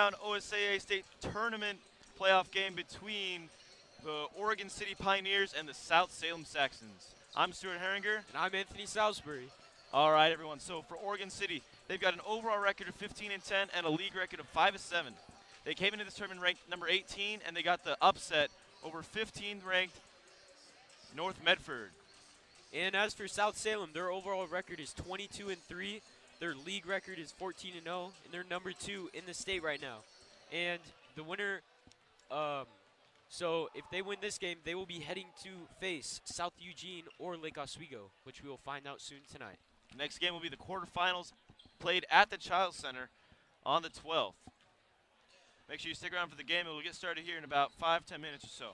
round OSAA state tournament playoff game between the Oregon City Pioneers and the South Salem Saxons. I'm Stuart Herringer. And I'm Anthony Salisbury. All right, everyone. So for Oregon City, they've got an overall record of 15-10 and a league record of 5-7. They came into this tournament ranked number 18, and they got the upset over 15th ranked North Medford. And as for South Salem, their overall record is 22-3. Their league record is 14-0, and they're number 2 in the state right now. And the winner, so if they win this game, they will be heading to face South Eugene or Lake Oswego, which we will find out soon tonight. Next game will be the quarterfinals played at the Child Center on the 12th. Make sure you stick around for the game. It will get started here in about 5-10 minutes or so.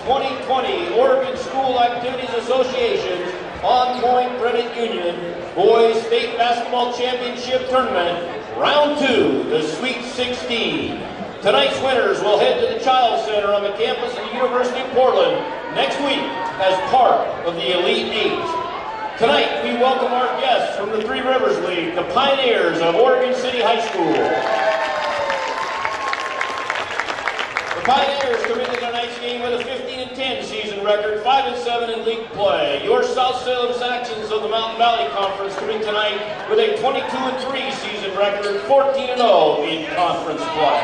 2020 Oregon School Activities Association's On Point Credit Union Boys State Basketball Championship Tournament, Round 2, the Sweet 16. Tonight's winners will head to the Child Center on the campus of the University of Portland next week as part of the Elite Eight. Tonight, we welcome our guests from the Three Rivers League, the Pioneers of Oregon City High School. The Pioneers come into tonight's game with a 15-10 season record, 5-7 in league play. Your South Salem Saxons of the Mountain Valley Conference come in tonight with a 22-3 season record, 14-0 in conference play.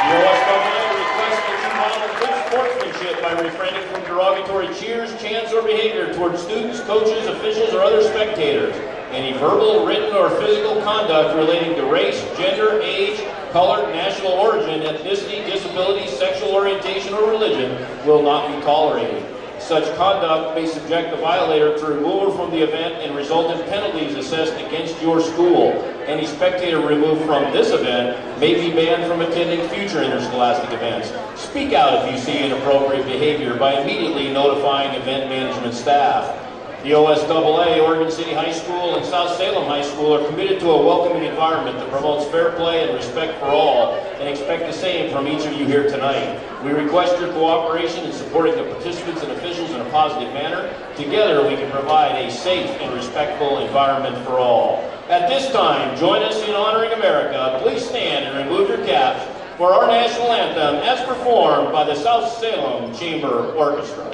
The OSAA requests that you model good sportsmanship by refraining from derogatory cheers, chants, or behavior towards students, coaches, officials, or other spectators. Any verbal, written, or physical conduct relating to race, gender, age, color, national origin, ethnicity, disability, sexual orientation, or religion will not be tolerated. Such conduct may subject the violator to removal from the event and result in penalties assessed against your school. Any spectator removed from this event may be banned from attending future interscholastic events. Speak out if you see inappropriate behavior by immediately notifying event management staff. The OSAA, Oregon City High School, and South Salem High School are committed to a welcoming environment that promotes fair play and respect for all, and expect the same from each of you here tonight. We request your cooperation in supporting the participants and officials in a positive manner. Together, we can provide a safe and respectful environment for all. At this time, join us in honoring America. Please stand and remove your caps for our national anthem as performed by the South Salem Chamber Orchestra.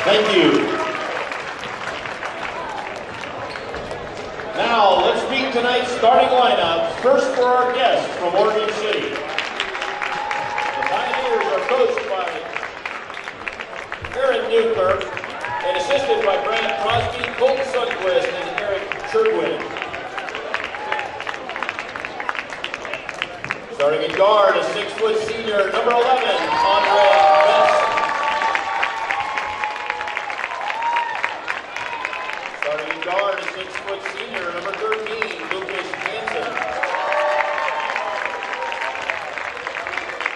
Thank you. Now, let's meet tonight's starting lineup. First for our guests from Oregon City. The Pioneers are coached by Aaron Newkirk and assisted by Brad Crosby, Colton Sundquist, and Eric Churwin. Starting at guard, a 6-foot senior, number 11, Andre Best. Starting at guard, a 6-foot senior, number 13, Lucas Hansen.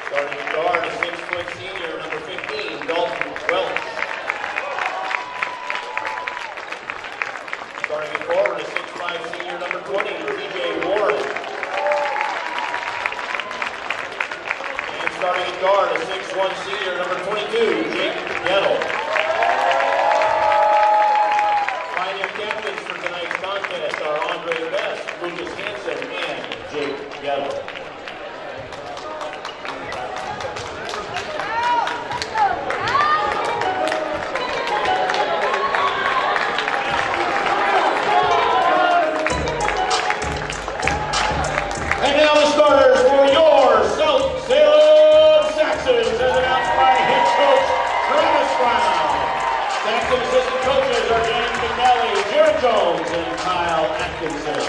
Starting at guard, a 6-foot senior, number 15, Dalton Welch. Starting at forward, a 6'5" senior, number 20, TJ Warren. And starting at guard, a 6'1" senior, number 22, Jake Gettle. Pioneer captains for tonight's contest are Andre Best, Lucas Hansen, and Jake Gettle. And now the starters for your South Salem Saxons, as announced by head coach Travis Brown. Saxon assistant coaches are James McNally, Jared Jones, and Kyle Atkinson.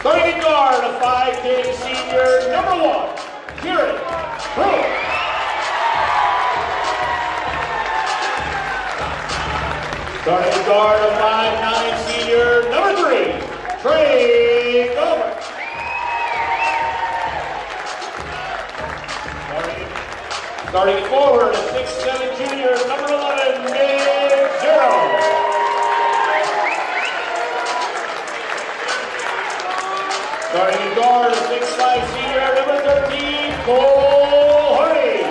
Starting at guard, a 5'10" senior, number 1, Jared Brewer. Starting guard of 5'9", senior, number 3, Trey Gilbert. Starting forward, a 6'7" junior, number 11, Nick Zero. Starting guard, a 6'5" senior, number 13, Cole Hardy.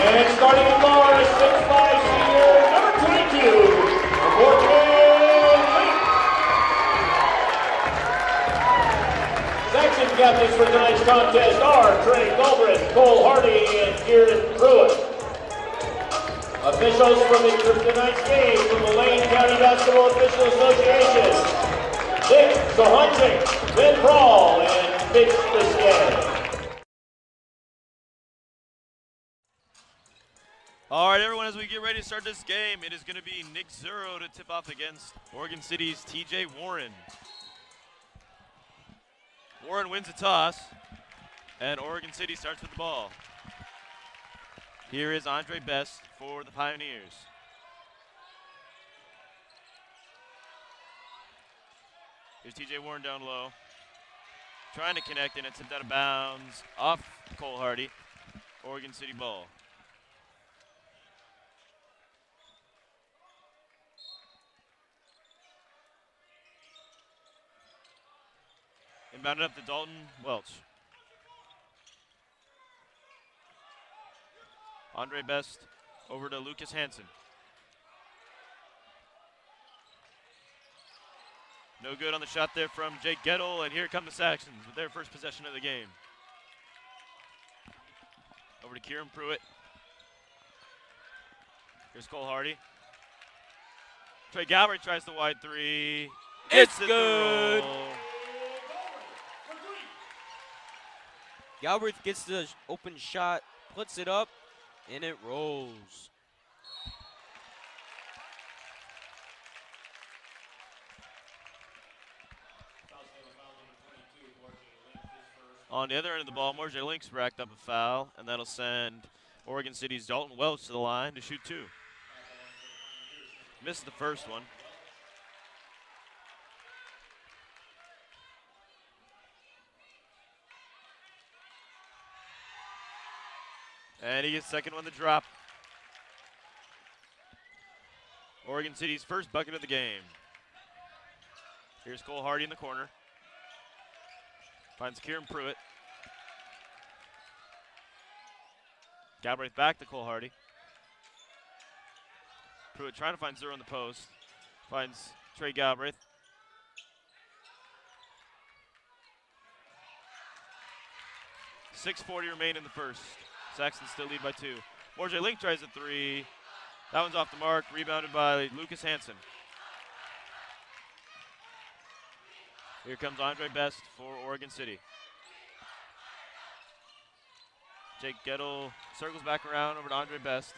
And starting guard, a 6'5" senior, number 22, Section captains for tonight's contest are Trey Galbraith, Cole Hardy, and Kieran Pruitt. Officials for tonight's game from the Lane County Basketball Official Association: Dick Sohonchik, Ben Brawl, and Mitch Biscay. All right, everyone, as we get ready to start this game, it is going to be Nick Zuro to tip off against Oregon City's TJ Warren. Warren wins the toss, and Oregon City starts with the ball. Here is Andre Best for the Pioneers. Here's TJ Warren down low, trying to connect, and it's tipped out of bounds off Cole Hardy. Oregon City ball. Inbounded up to Dalton Welch. Andre Best over to Lucas Hansen. No good on the shot there from Jake Gettle, and here come the Saxons with their first possession of the game. Over to Kieran Pruitt. Here's Cole Hardy. Trey Galbraith tries the wide three. It's good. Galbraith gets the open shot, puts it up, and it rolls. On the other end of the ball, Morjay Link's racked up a foul, and that'll send Oregon City's Dalton Welch to the line to shoot 2. Missed the first one. And he gets second one to drop. Oregon City's first bucket of the game. Here's Cole Hardy in the corner. Finds Kieran Pruitt. Galbraith back to Cole Hardy. Pruitt trying to find Zuro in the post. Finds Trey Galbraith. .640 remain in the first. Saxons still lead by 2. Morjay Link tries a 3. That one's off the mark, rebounded by Lucas Hansen. Here comes Andre Best for Oregon City. Jake Gettle circles back around over to Andre Best.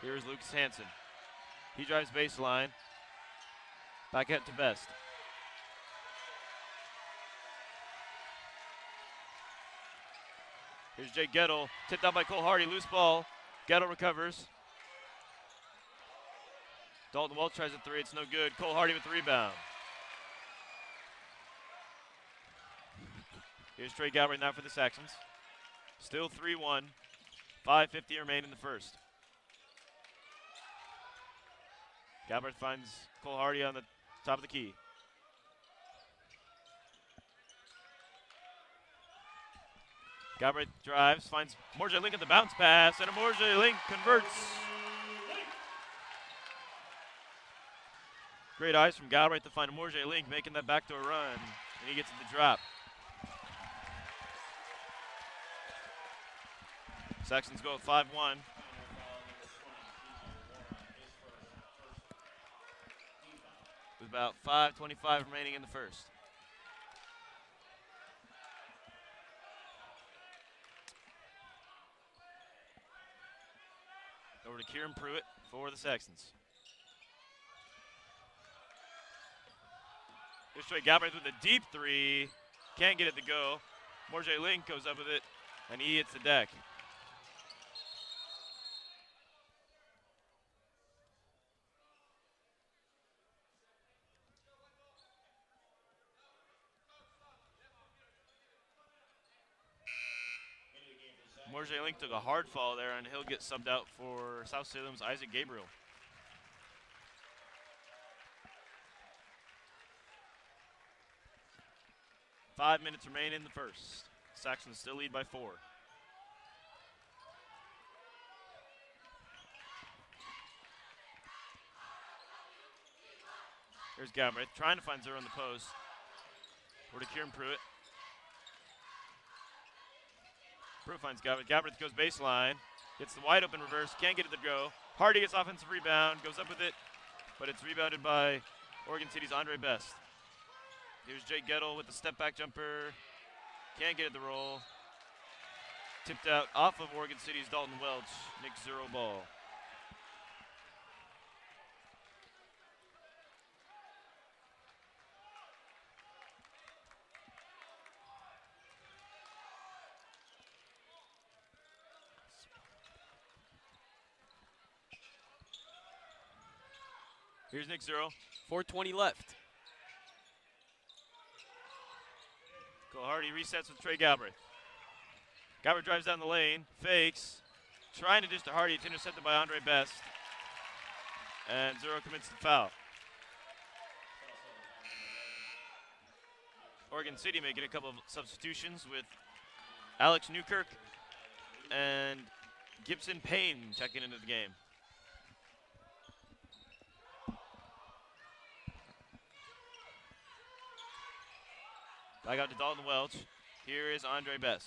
Here's Lucas Hansen. He drives baseline. Back out to Best. Here's Jake Gettle, tipped out by Cole Hardy, loose ball. Gettle recovers. Dalton Welch tries a 3, it's no good. Cole Hardy with the rebound. Here's Trey Galbraith now for the Saxons. Still 3-1, 5:50 remain in the first. Galbraith finds Cole Hardy on the top of the key. Galbraith drives, finds Morjay Link at the bounce pass, and a Morjay Link converts. Great eyes from Galbraith to find a Morjay Link making that backdoor run, and he gets the drop. Saxons go at 5-1. With about 5:25 remaining in the first. Over to Kieran Pruitt for the Saxons. Here's Trey Galbraith with a deep 3. Can't get it to go. Morjay Link goes up with it, and he hits the deck. Morje Link took a hard fall there, and he'll get subbed out for South Salem's Isaac Gabriel. Five minutes remain in the first. Saxons still lead by 4. Here's Galbraith trying to find Zero in the post. Over to Kieran Pruitt. Pruitt finds Galbraith. Galbraith goes baseline. Gets the wide open reverse. Can't get it to go. Hardy gets offensive rebound. Goes up with it. But it's rebounded by Oregon City's Andre Best. Here's Jake Gettle with the step back jumper. Can't get it to roll. Tipped out off of Oregon City's Dalton Welch. Nick Zero ball. Here's Nick Zero. 4:20 left. Cole Hardy resets with Trey Galbraith. Galbraith drives down the lane, fakes, trying to dish to Hardy. It's intercepted by Andre Best. And Zero commits the foul. Oregon City making a couple of substitutions with Alex Newkirk and Gibson Payne checking into the game. Back out to Dalton Welch. Here is Andre Best.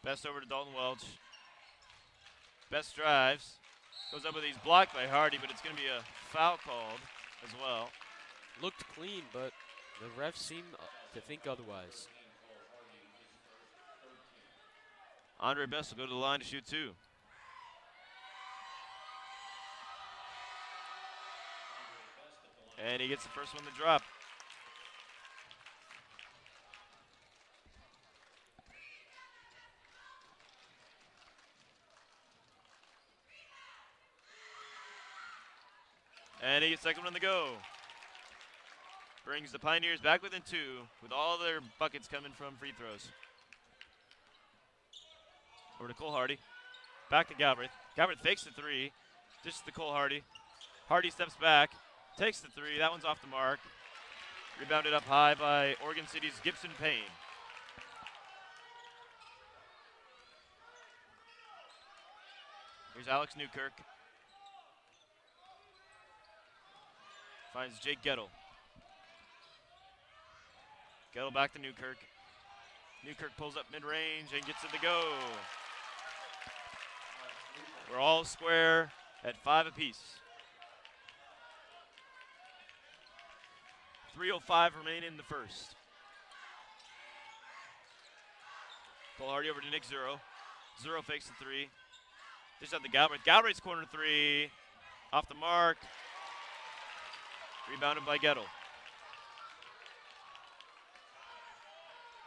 Best over to Dalton Welch. Best drives. Goes up with these blocked by Hardy, but it's going to be a foul called as well. Looked clean, but the refs seem to think otherwise. Andre Best will go to the line to shoot 2. And he gets the first one to drop. And he gets the second one to go. Brings the Pioneers back within 2 with all their buckets coming from free throws. Over to Cole Hardy. Back to Galbraith. Galbraith fakes the 3. Dishes to Cole Hardy. Hardy steps back. Takes the 3. That one's off the mark. Rebounded up high by Oregon City's Gibson Payne. Here's Alex Newkirk. Finds Jake Gettle. Gettle back to Newkirk. Newkirk pulls up mid-range and gets it to go. We're all square at 5 apiece. 3:05 remain in the first. Cole Hardy over to Nick Zero. Zero fakes the 3. Just out the Galbraith. Galbraith's corner 3. Off the mark. Rebounded by Gettle.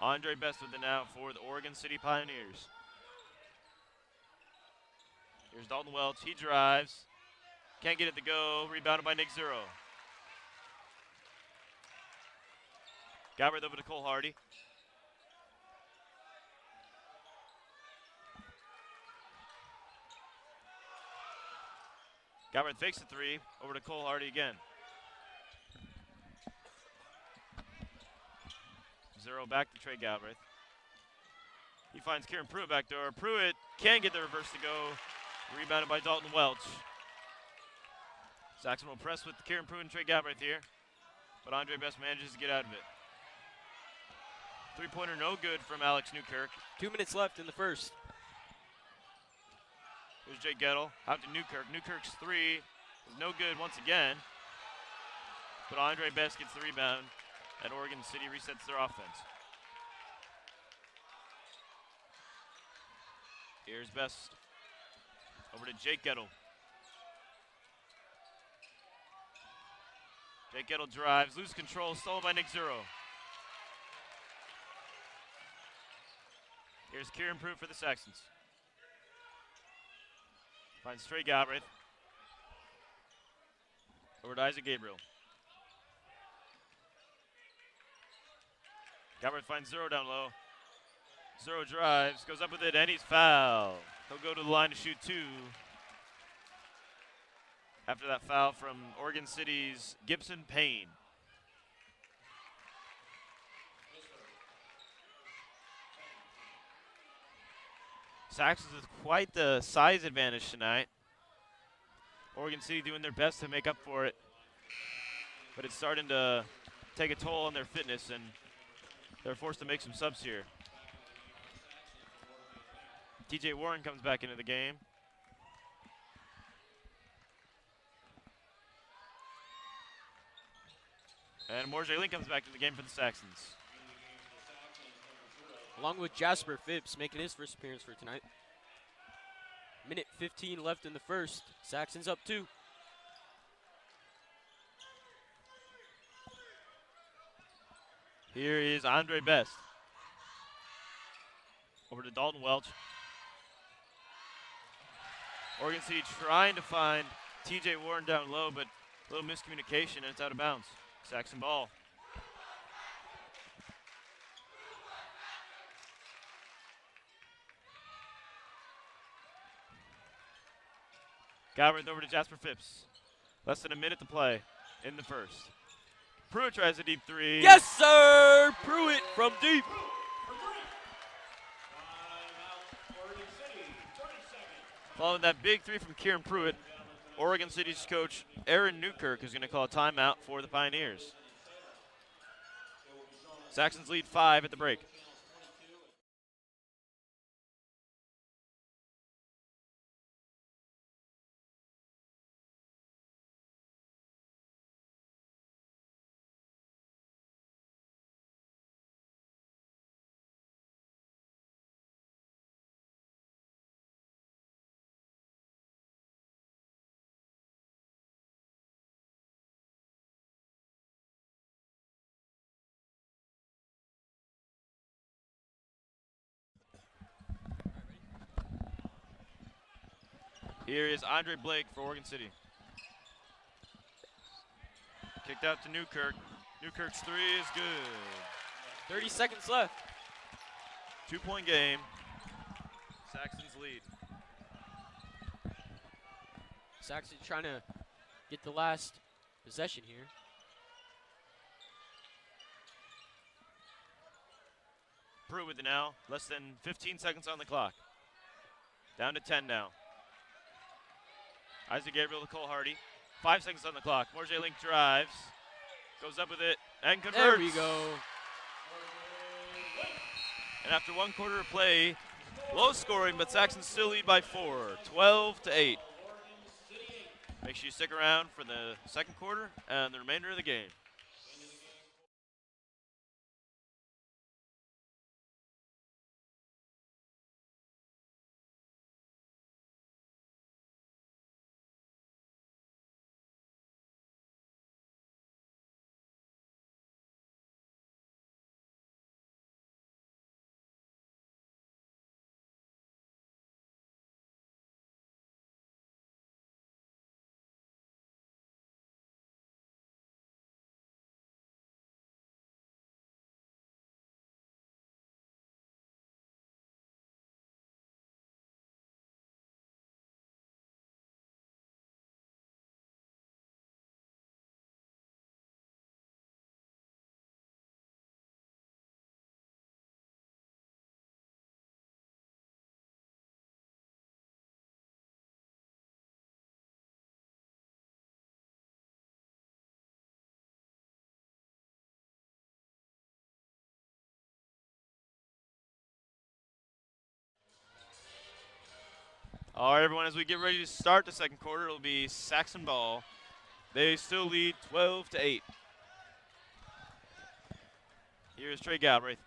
Andre Best with it now for the Oregon City Pioneers. Here's Dalton Welch. He drives. Can't get it to go. Rebounded by Nick Zero. Galbraith over to Cole Hardy. Galbraith fakes the 3. Over to Cole Hardy again. Zero back to Trey Galbraith. He finds Kieran Pruitt back door. Pruitt can get the reverse to go. Rebounded by Dalton Welch. Saxon will press with Kieran Pruitt and Trey Galbraith here. But Andre Best manages to get out of it. 3-pointer no good from Alex Newkirk. 2 minutes left in the first. Here's Jake Gettle out to Newkirk. Newkirk's 3 is no good once again. But Andre Best gets the rebound, and Oregon City resets their offense. Here's Best over to Jake Gettle. Jake Gettle drives, loses control, stolen by Nick Zero. Here's Kieran Pruitt for the Saxons. Finds Trey Galbraith. Over to Isaac Gabriel. Galbraith finds Zero down low. Zero drives, goes up with it, and he's fouled. He'll go to the line to shoot 2. After that foul from Oregon City's Gibson Payne. Saxons with quite the size advantage tonight. Oregon City doing their best to make up for it, but it's starting to take a toll on their fitness, and they're forced to make some subs here. TJ Warren comes back into the game. And Morjay Link comes back to the game for the Saxons. Along with Jasper Phipps making his first appearance for tonight. Minute 15 left in the first. Saxons up 2. Here is Andre Best. Over to Dalton Welch. Oregon City trying to find TJ Warren down low, but a little miscommunication, and it's out of bounds. Saxon ball. Galbraith over to Jasper Phipps. Less than a minute to play in the first. Pruitt tries a deep 3. Yes, sir! Pruitt from deep. Following that big 3 from Kieran Pruitt, Oregon City's coach Aaron Newkirk is going to call a timeout for the Pioneers. Saxons lead 5 at the break. Here is Andre Blake for Oregon City. Kicked out to Newkirk. Newkirk's 3 is good. 30 seconds left. 2-point game. Saxons lead. Saxons trying to get the last possession here. Pruitt with it now. Less than 15 seconds on the clock. Down to 10 now. Isaac Gabriel to Cole Hardy. 5 seconds on the clock. Morjay Link drives. Goes up with it and converts. There we go. And after 1 quarter of play, low scoring, but Saxons still lead by 4. 12-8. Make sure you stick around for the second quarter and the remainder of the game. All right, everyone, as we get ready to start the second quarter, it'll be Saxon ball. They still lead 12-8. Here's Trey Galbraith.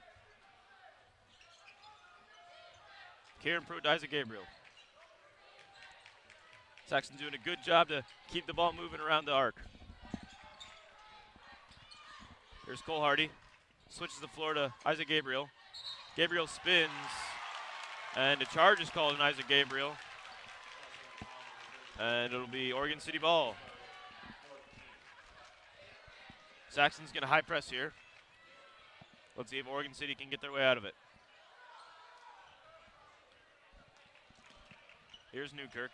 Kieran Pruitt, Isaac Gabriel. Saxon doing a good job to keep the ball moving around the arc. Here's Cole Hardy. Switches the floor to Isaac Gabriel. Gabriel spins, and a charge is called on Isaac Gabriel. And it'll be Oregon City ball. Saxon's going to high press here. Let's see if Oregon City can get their way out of it. Here's Newkirk.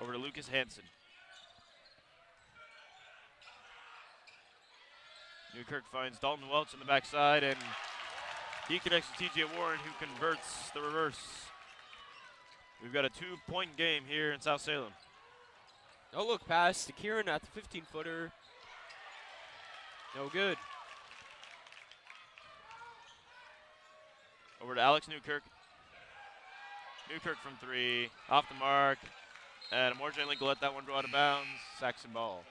Over to Lucas Hansen. Newkirk finds Dalton Welch on the backside, and he connects to TJ Warren, who converts the reverse. We've got a 2-point game here in South Salem. No look pass to Kieran at the 15-footer. No good. Over to Alex Newkirk. Newkirk from 3, off the mark. And Morgan Link will let that one go out of bounds. Saxon ball.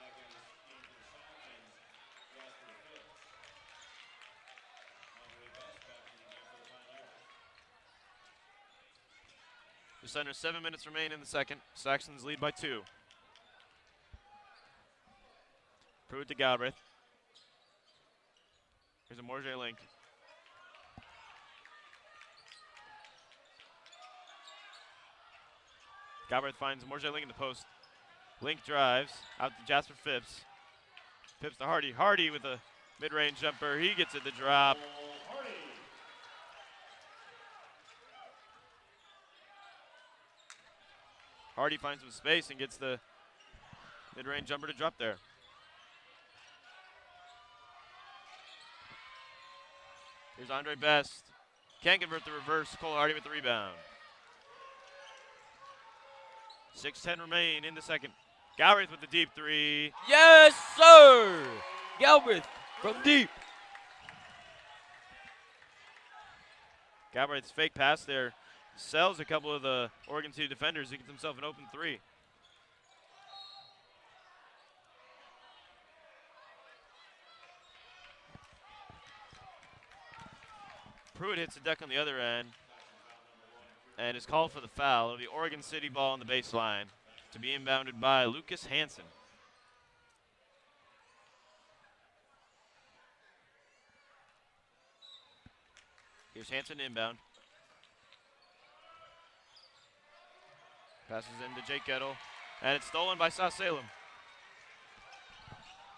Just under 7 minutes remain in the second. Saxons lead by 2. Pruitt to Galbraith. Here's a Morgan Link. Galbraith finds Morgan Link in the post. Link drives out to Jasper Phipps. Phipps to Hardy. Hardy with a mid-range jumper. He gets it to drop. Hardy finds some space and gets the mid-range jumper to drop there. Here's Andre Best. Can't convert the reverse. Cole Hardy with the rebound. 6:10 remain in the second. Galbraith with the deep 3. Yes, sir! Galbraith from deep. Galbraith's fake pass there sells a couple of the Oregon City defenders. He gets himself an open 3. Pruitt hits the deck on the other end and is called for the foul. It'll be Oregon City ball on the baseline to be inbounded by Lucas Hansen. Here's Hansen inbound. Passes into Jake Gettle, and it's stolen by South Salem.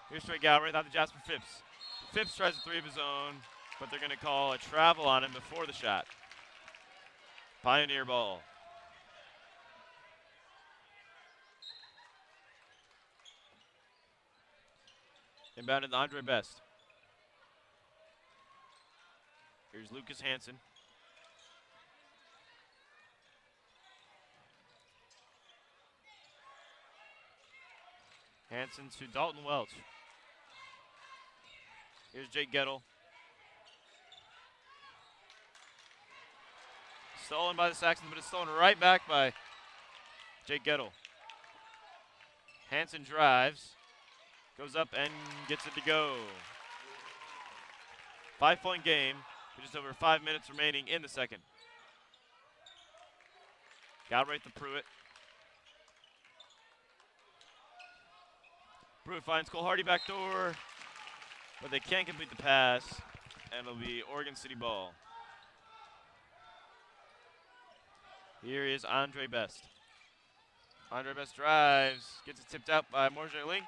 Here's Trey Galbraith out to Jasper Phipps. Phipps tries a 3 of his own, but they're going to call a travel on him before the shot. Pioneer ball. Inbounded to Andre Best. Here's Lucas Hansen. Hansen to Dalton Welch. Here's Jake Gettle. Stolen by the Saxons, but it's stolen right back by Jake Gettle. Hansen drives, goes up and gets it to go. 5-point game with just over 5 minutes remaining in the second. Galbraith to Pruitt. Pruitt finds Cole Hardy back door, but they can't complete the pass, and it'll be Oregon City ball. Here is Andre Best. Andre Best drives, gets it tipped out by Morgan Link.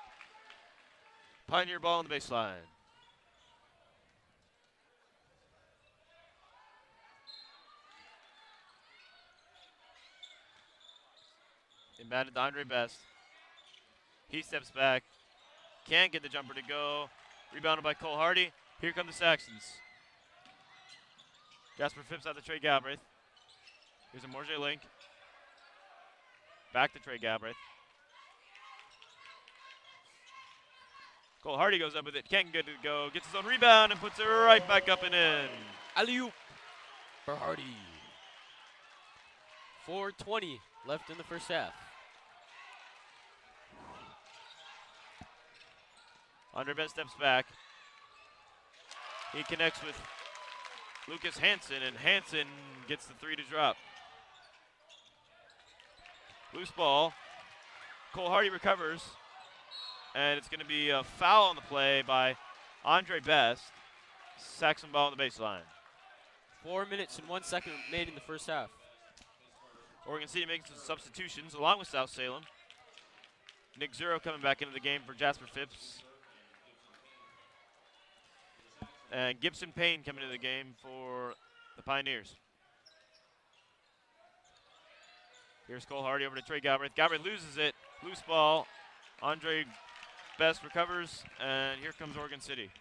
Pioneer ball on the baseline. Inbounded to Andre Best. He steps back. Can't get the jumper to go. Rebounded by Cole Hardy. Here come the Saxons. Jasper Phipps out to Trey Galbraith. Here's a Morgan Link. Back to Trey Galbraith. Cole Hardy goes up with it. Can't get it to go. Gets his own rebound and puts it right back up and in. Alley-oop for Hardy. 4:20 left in the first half. Andre Best steps back. He connects with Lucas Hansen, and Hansen gets the 3 to drop. Loose ball. Cole Hardy recovers, and it's going to be a foul on the play by Andre Best. Saxon ball on the baseline. 4 minutes and 1 second remaining in the first half. Oregon City making some substitutions along with South Salem. Nick Zero coming back into the game for Jasper Phipps. And Gibson Payne coming into the game for the Pioneers. Here's Cole Hardy over to Trey Galbraith. Galbraith loses it. Loose ball. Andre Best recovers, and here comes Oregon City.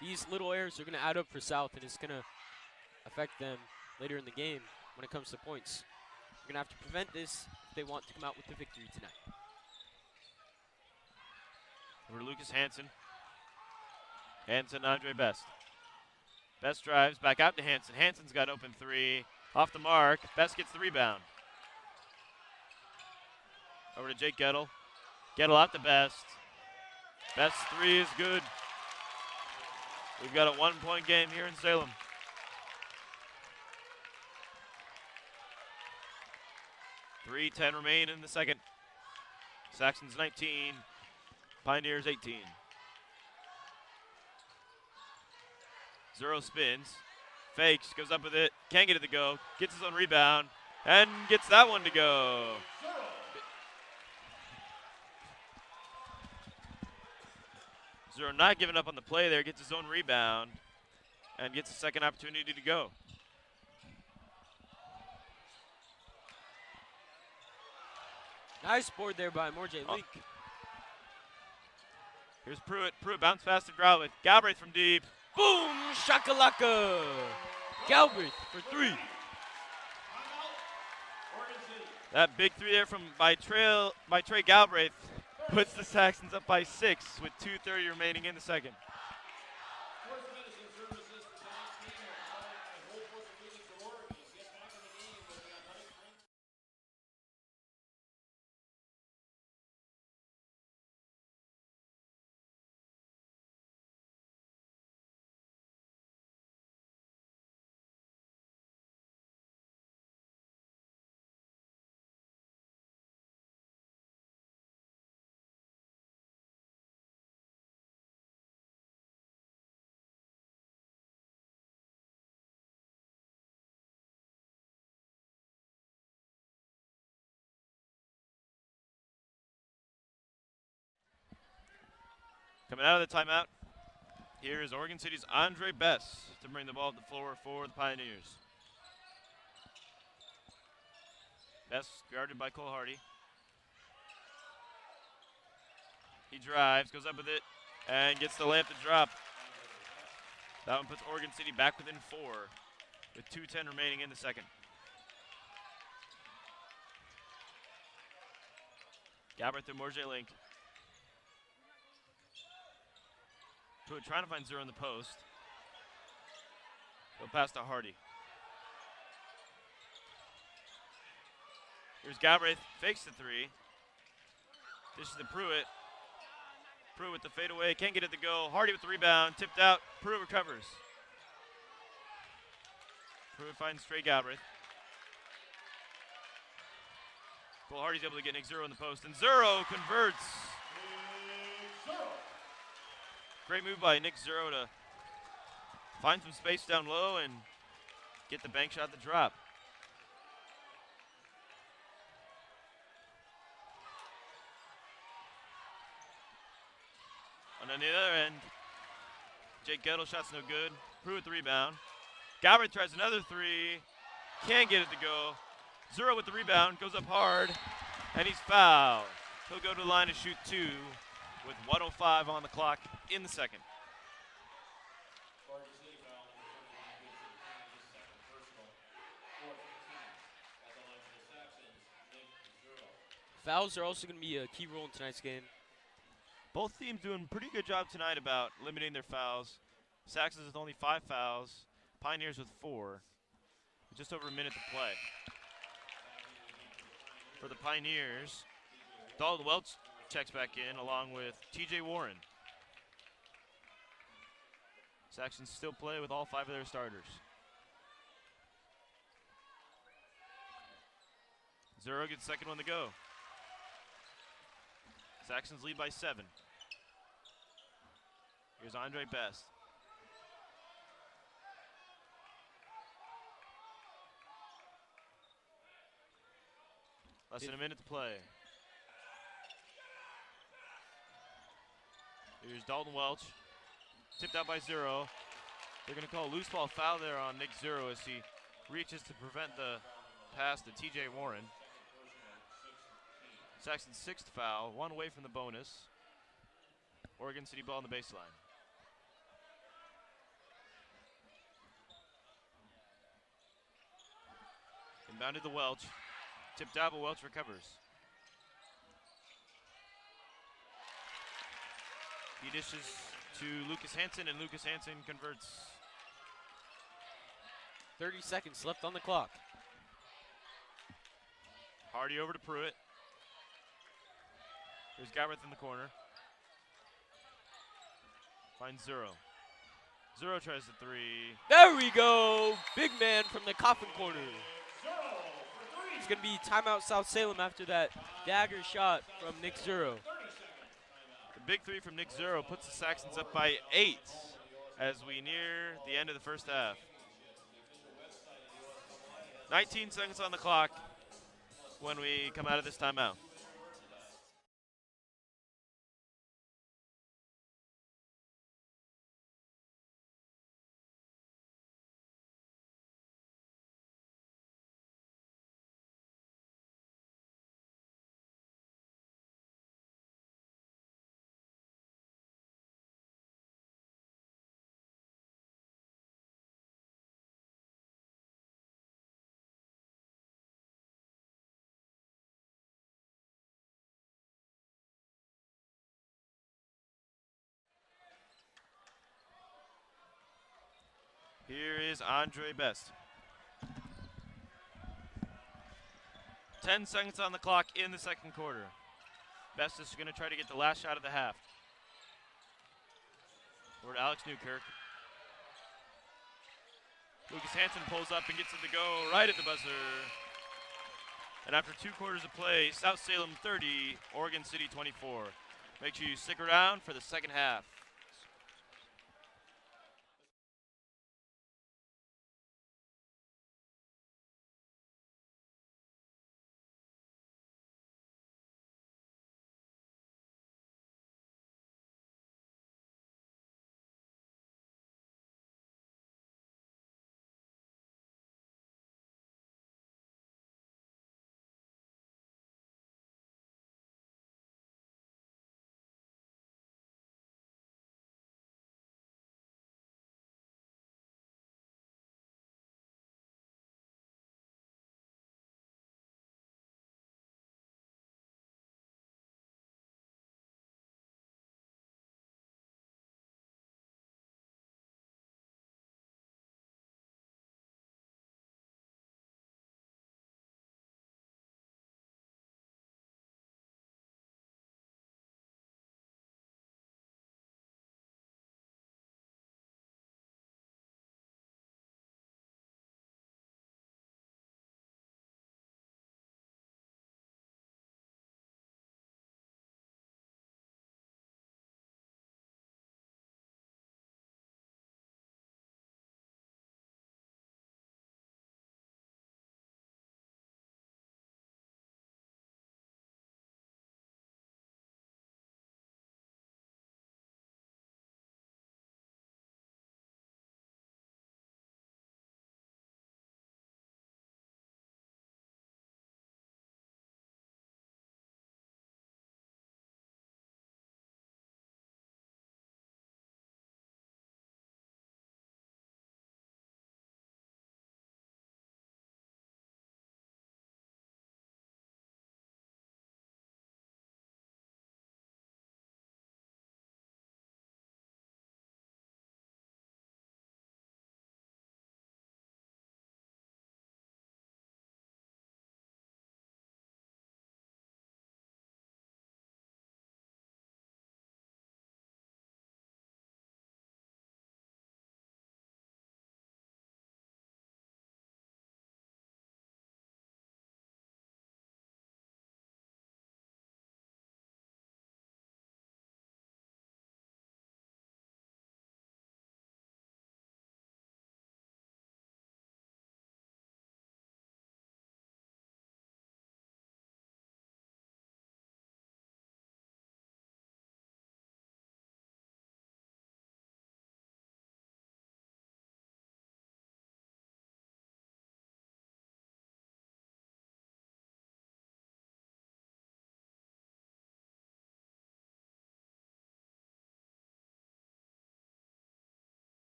These little errors are going to add up for South, and it's going to affect them later in the game when it comes to points. They're going to have to prevent this if they want to come out with the victory tonight. Over to Lucas Hansen. Hansen, Andre Best. Best drives back out to Hansen. Hansen's got open three. Off the mark. Best gets the rebound. Over to Jake Gettle. Gettle out to Best. Best three is good. We've got a 1-point game here in Salem. .3:10 remain in the second. Saxons 19, Pioneers 18. Zero spins, fakes, goes up with it, can't get it to go, gets his own rebound, and gets that one to go. Zero not giving up on the play there, gets his own rebound, and gets a second opportunity to go. Nice board there by Morjay Link. Here's Pruitt. Pruitt bounce pass to Galbraith. Galbraith from deep. Boom! Shakalaka! Galbraith for three. That big three there by Trey Galbraith puts the Saxons up by 6 with 2:30 remaining in the second. Coming out of the timeout, here is Oregon City's Andre Best to bring the ball to the floor for the Pioneers. Best guarded by Cole Hardy. He drives, goes up with it, and gets the layup to drop. That one puts Oregon City back within 4 with 2:10 remaining in the second. Galbraith and Morjay Link. Pruitt trying to find Zero in the post. Go pass to Hardy. Here's Galbraith, fakes the three. Dishes to Pruitt. Pruitt with the fadeaway, can't get it to go. Hardy with the rebound, tipped out. Pruitt recovers. Pruitt finds Trey Galbraith. Cole Hardy's able to get Nick Zero in the post, and Zero converts. Great move by Nick Zero to find some space down low and get the bank shot to drop. And on the other end, Jake Gettle shot's no good. Pruitt the rebound. Galbraith tries another three. Can't get it to go. Zero with the rebound, goes up hard, and he's fouled. He'll go to the line to shoot 2 with 1:05 on the clock in the second. Fouls are also going to be a key role in tonight's game. Both teams doing a pretty good job tonight about limiting their fouls. Saxons with only 5 fouls. Pioneers with 4. With just over a minute to play. For the Pioneers, Dalton Welch checks back in along with TJ Warren. Saxons still play with all 5 of their starters. Zero gets second one to go. Saxons lead by 7. Here's Andre Best. Less than a minute to play. Here's Dalton Welch. tipped out by Zero. They're going to call a loose ball foul there on Nick Zero as he reaches to prevent the pass to TJ Warren. Saxon's 6th foul, 1 away from the bonus. Oregon City ball on the baseline. Inbounded to Welch. Tipped out, but Welch recovers. He dishes to Lucas Hansen, and Lucas Hansen converts. 30 seconds left on the clock. Hardy over to Pruitt. There's Gareth in the corner. Finds Zero. Zero tries the 3. There we go. Big man from the coffin corner. It's going to be timeout South Salem after that dagger shot from Nick Zero. The big 3 from Nick Zero puts the Saxons up by 8 as we near the end of the first half. 19 seconds on the clock when we come out of this timeout. Here is Andre Best. 10 seconds on the clock in the second quarter. Best is going to try to get the last shot of the half. Over to Alex Newkirk. Lucas Hansen pulls up and gets it to go right at the buzzer. And after 2 quarters of play, South Salem 30, Oregon City 24. Make sure you stick around for the second half.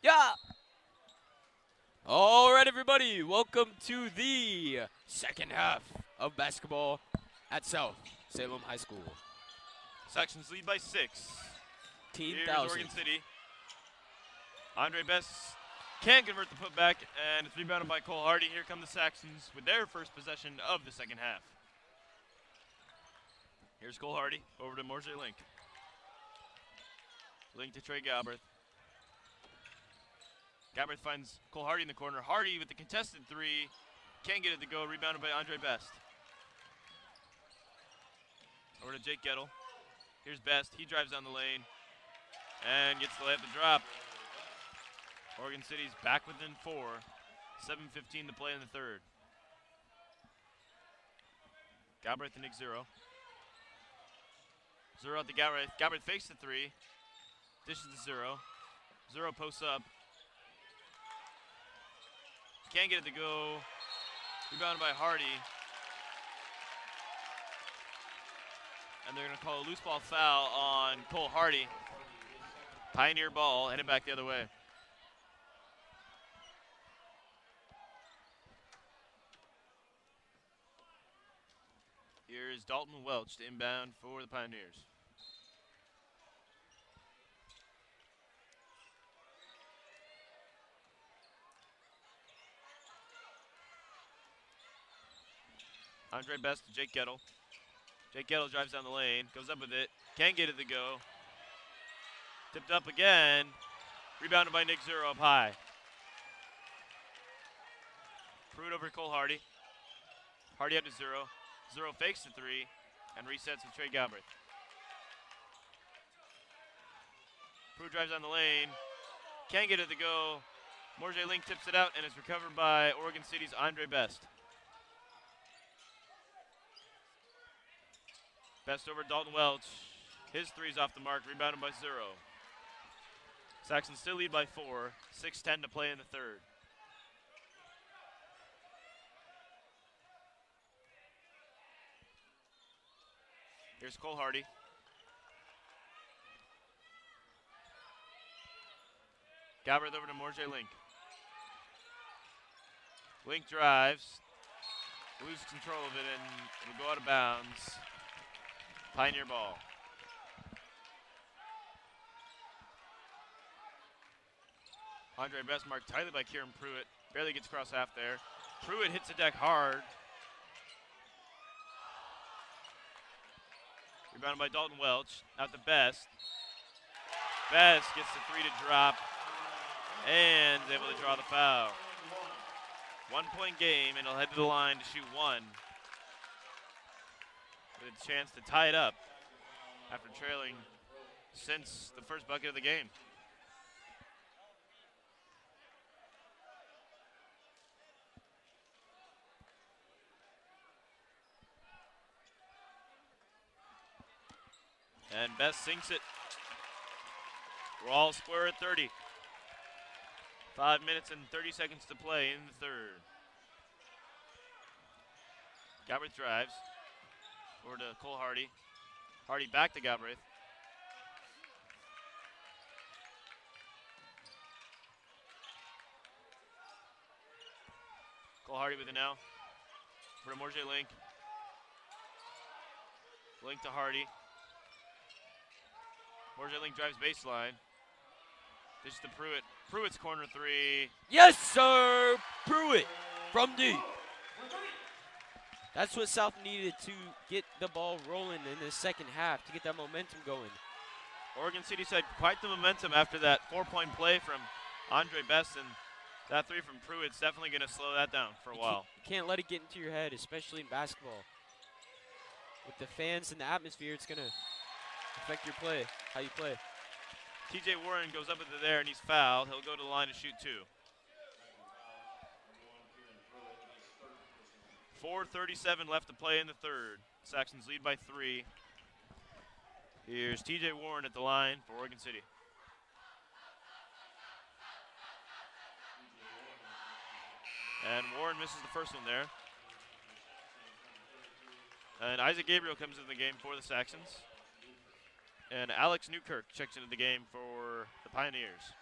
Yeah. All right, everybody. Welcome to the second half of basketball at South Salem High School. Sections lead by 6. Here's 18,000. Oregon City. Andre Best can convert the putback, and it's rebounded by Cole Hardy. Here come the Saxons with their first possession of the second half. Here's Cole Hardy over to Morse Link. Link to Trey Galbraith. Galbraith finds Cole Hardy in the corner. Hardy with the contested 3. Can't get it to go. Rebounded by Andre Best. Over to Jake Gettle. Here's Best. He drives down the lane and gets the layup to drop. Oregon City's back within 4. 7:15 to play in the third. Galbraith to Nick Zero. Zero out to Galbraith. Galbraith fakes the 3. Dishes to Zero. Zero posts up. Can't get it to go. Rebounded by Hardy. And they're going to call a loose ball foul on Cole Hardy. Pioneer ball, headed back the other way. Here is Dalton Welch to inbound for the Pioneers. Andre Best to Jake Gettle. Jake Gettle drives down the lane, goes up with it, can't get it to go. Tipped up again, rebounded by Nick Zero up high. Pruitt over Cole Hardy. Hardy up to Zero. Zero fakes the 3 and resets with Trey Galbraith. Pruitt drives down the lane, can't get it to go. Morse Link tips it out and it's recovered by Oregon City's Andre Best. Best over Dalton Welch. His 3's off the mark, rebounded by Zero. Saxons still lead by 4. 6:10 to play in the third. Here's Cole Hardy. Galbraith over to Morse Link. Link drives, loses control of it, and will go out of bounds. Pioneer ball. Andre Best marked tightly by Kieran Pruitt. Barely gets across half there. Pruitt hits the deck hard. Rebounded by Dalton Welch. Out to Best. Best gets the 3 to drop and is able to draw the foul. 1-point game, and he'll head to the line to shoot 1. With a chance to tie it up after trailing since the first bucket of the game. And Best sinks it. We're all square at 30. 5 minutes and 30 seconds to play in the third. Galbraith drives. Over to Cole Hardy. Hardy back to Galbraith. Cole Hardy with it now. For Morse Link. Link to Hardy. Morse Link drives baseline. This is to Pruitt. Pruitt's corner 3. Yes, sir. Pruitt from deep. That's what South needed to get the ball rolling in the second half, to get that momentum going. Oregon City had quite the momentum after that 4-point play from Andre Best, and that 3 from Pruitt's definitely going to slow that down for a while. You can't let it get into your head, especially in basketball. With the fans and the atmosphere, it's going to affect your play, how you play. TJ Warren goes up into there and he's fouled. He'll go to the line to shoot 2. 4:37 left to play in the third. Saxons lead by 3. Here's TJ Warren at the line for Oregon City. And Warren misses the first one there. And Isaac Gabriel comes into the game for the Saxons. And Alex Newkirk checks into the game for the Pioneers.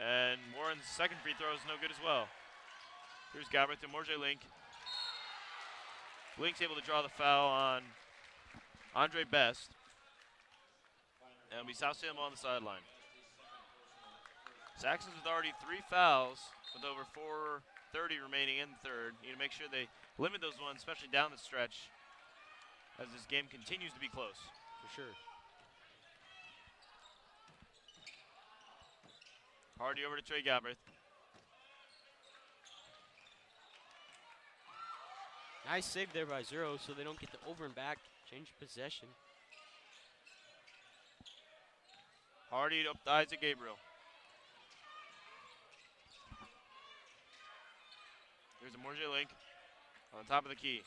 And Warren's second free throw is no good as well. Here's Galbraith to Morjay Link. Link's able to draw the foul on Andre Best. And it'll be South Salem on the sideline. Saxons with already 3 fouls with over 4:30 remaining in the third. Need to make sure they limit those ones, especially down the stretch, as this game continues to be close. For sure. Hardy over to Trey Galbraith. Nice save there by Zero, so they don't get the over and back. Change possession. Hardy up to Isaac Gabriel. Here's a Morjay Link on top of the key.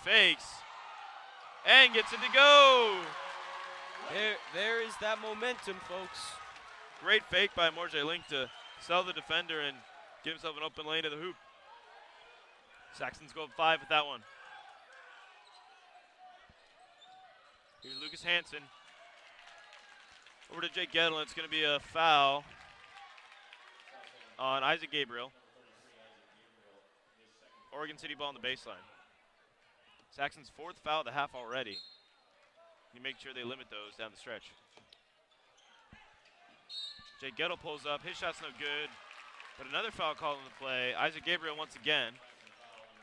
Fakes and gets it to go. There is that momentum, folks. Great fake by Morjay Link to sell the defender and get himself an open lane to the hoop. Saxons go up 5 with that one. Here's Lucas Hansen. Over to Jake Gettle. It's going to be a foul on Isaac Gabriel. Oregon City ball on the baseline. Saxon's 4th foul of the half already. You make sure they limit those down the stretch. Jake Gettle pulls up. His shot's no good. But another foul call in the play. Isaac Gabriel once again.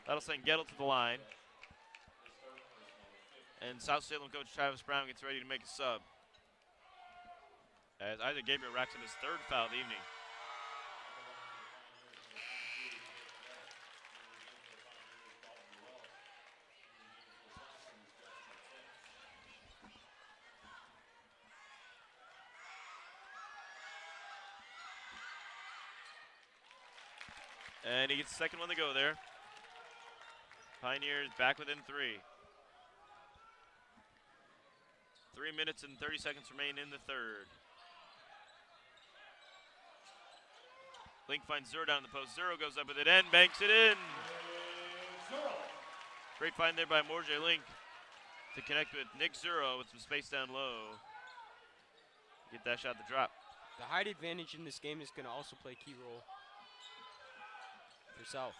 That'll send Gettle to the line. And South Salem coach Travis Brown gets ready to make a sub, as Isaac Gabriel racks up his 3rd foul of the evening. And he gets the second one to go there. Pioneers back within 3. 3 minutes and 30 seconds remain in the third. Link finds Zero down in the post. Zero goes up with it and banks it in. Great find there by Morjay Link to connect with Nick Zero with some space down low. Get that shot to drop. The height advantage in this game is going to also play a key role for South.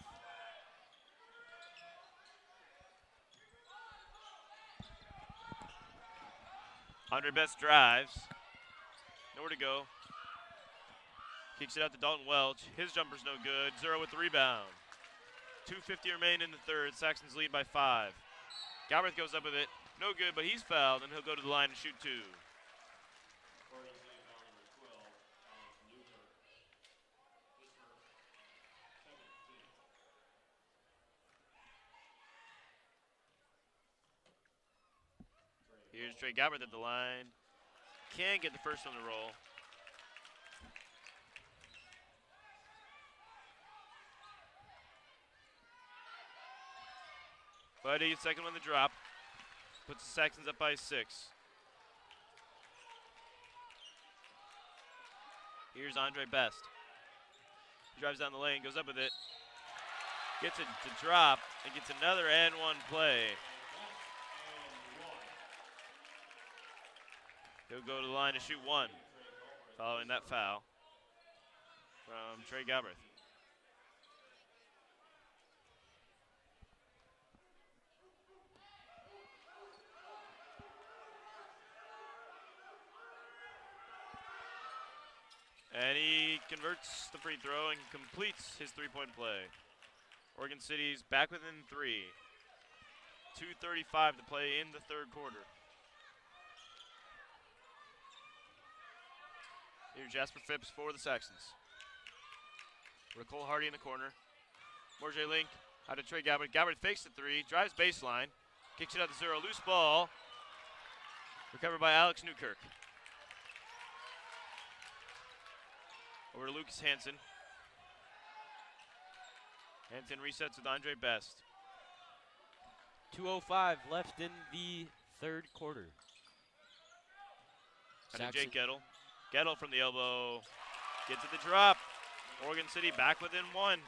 Andre Best drives. Nowhere to go. Kicks it out to Dalton Welch. His jumper's no good. Zero with the rebound. 2:50 remain in the third. Saxons lead by 5. Galbraith goes up with it. No good, but he's fouled, and he'll go to the line and shoot 2. Here's Trey Galbraith at the line. Can't get the first on the roll. But he gets second on the drop. Puts the Saxons up by 6. Here's Andre Best. He drives down the lane, goes up with it. Gets it to drop, and gets another and one play. He'll go to the line to shoot 1, following that foul from Trey Galbraith. And he converts the free throw and completes his 3-point play. Oregon City's back within 3. 2:35 to play in the third quarter. Here's Jasper Phipps for the Saxons. Cole Hardy in the corner. Morjay Link out to Trey Galbraith. Galbraith fakes the 3, drives baseline, kicks it out to Zero. Loose ball. Recovered by Alex Newkirk. Over to Lucas Hansen. Hansen resets with Andre Best. 2:05 left in the third quarter. And Jake Gettle. Gettle from the elbow. Gets it to drop. Oregon City back within 1.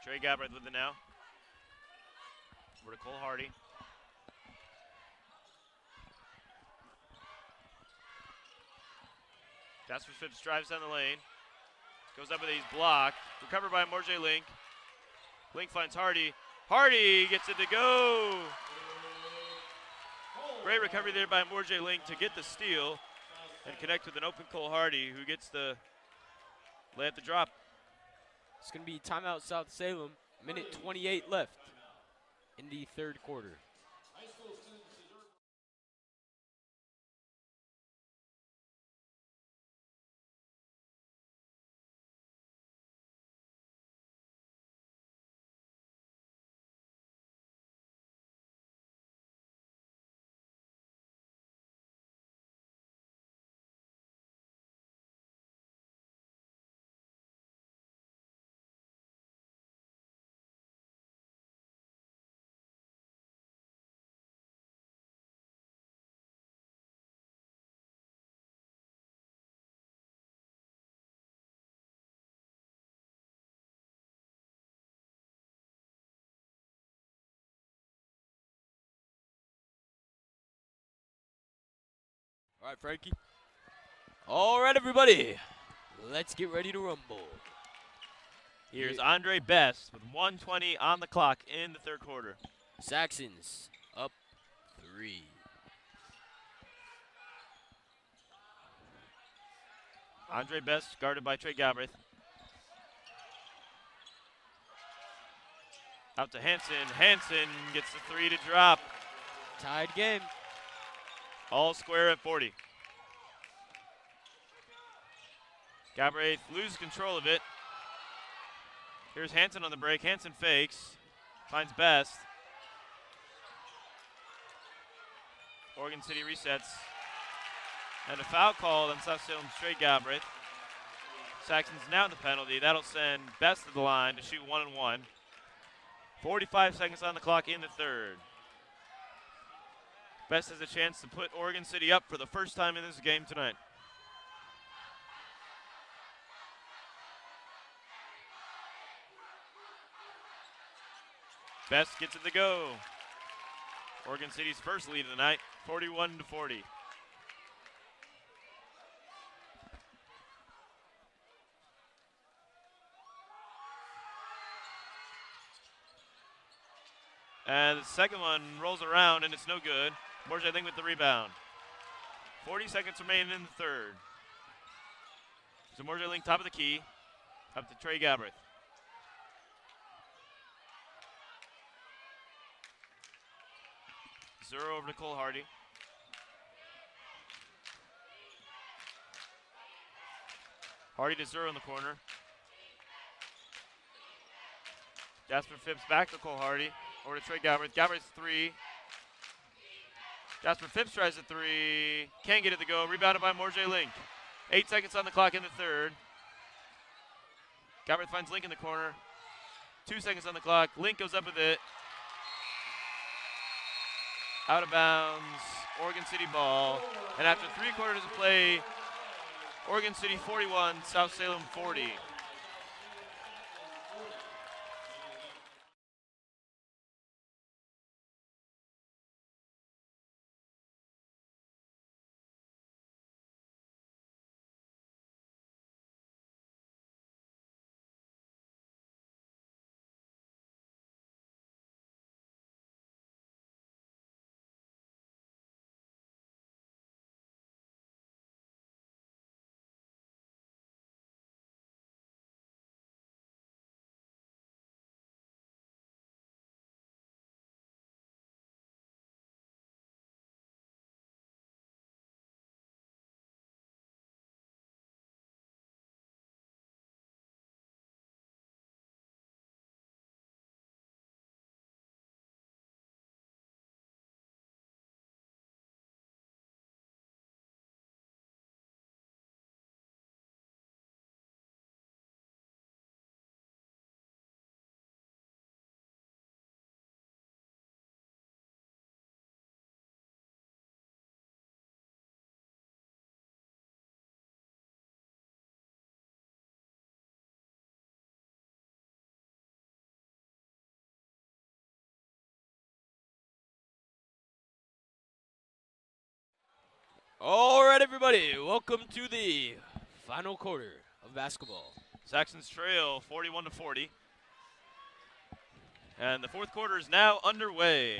Trey Galbraith with it now. Over to Cole Hardy. Jasper Phipps drives down the lane. Goes up with he's blocked. Recovered by Morjay Link. Link finds Hardy. Hardy gets it to go. Great recovery there by Morjay Link to get the steal and connect with an open Cole Hardy, who gets the lay at the drop. It's going to be timeout South Salem. Minute 28 left in the third quarter. All right, Frankie. All right, everybody. Let's get ready to rumble. Here's Andre Best with 1:20 on the clock in the third quarter. Saxons up 3. Andre Best guarded by Trey Galbraith. Out to Hanson. Hanson gets the 3 to drop. Tied game. All square at 40. Galbraith loses control of it. Here's Hanson on the break. Hanson fakes. Finds Best. Oregon City resets. And a foul called on South Salem's Trey Galbraith. Saxon's now in the penalty. That'll send Best to the line to shoot 1-1. 45 seconds on the clock in the third. Best has a chance to put Oregon City up for the first time in this game tonight. Best gets it to go. Oregon City's first lead of the night, 41-40. And the second one rolls around and it's no good. Morjay Link with the rebound. 40 seconds remaining in the third. So Morjay Link top of the key, up to Trey Galbraith. Zero over to Cole Hardy. Hardy to Zero in the corner. Jasper Phipps back to Cole Hardy. Over to Trey Galbraith. Galbraith's 3. Jasper Phipps tries a 3. Can't get it to go. Rebounded by Morjay Link. 8 seconds on the clock in the third. Galbraith finds Link in the corner. 2 seconds on the clock. Link goes up with it. Out of bounds. Oregon City ball. And after 3 quarters of play, Oregon City 41, South Salem 40. All right, everybody. Welcome to the Final quarter of basketball. Saxons trail 41-40. And the fourth quarter is now underway.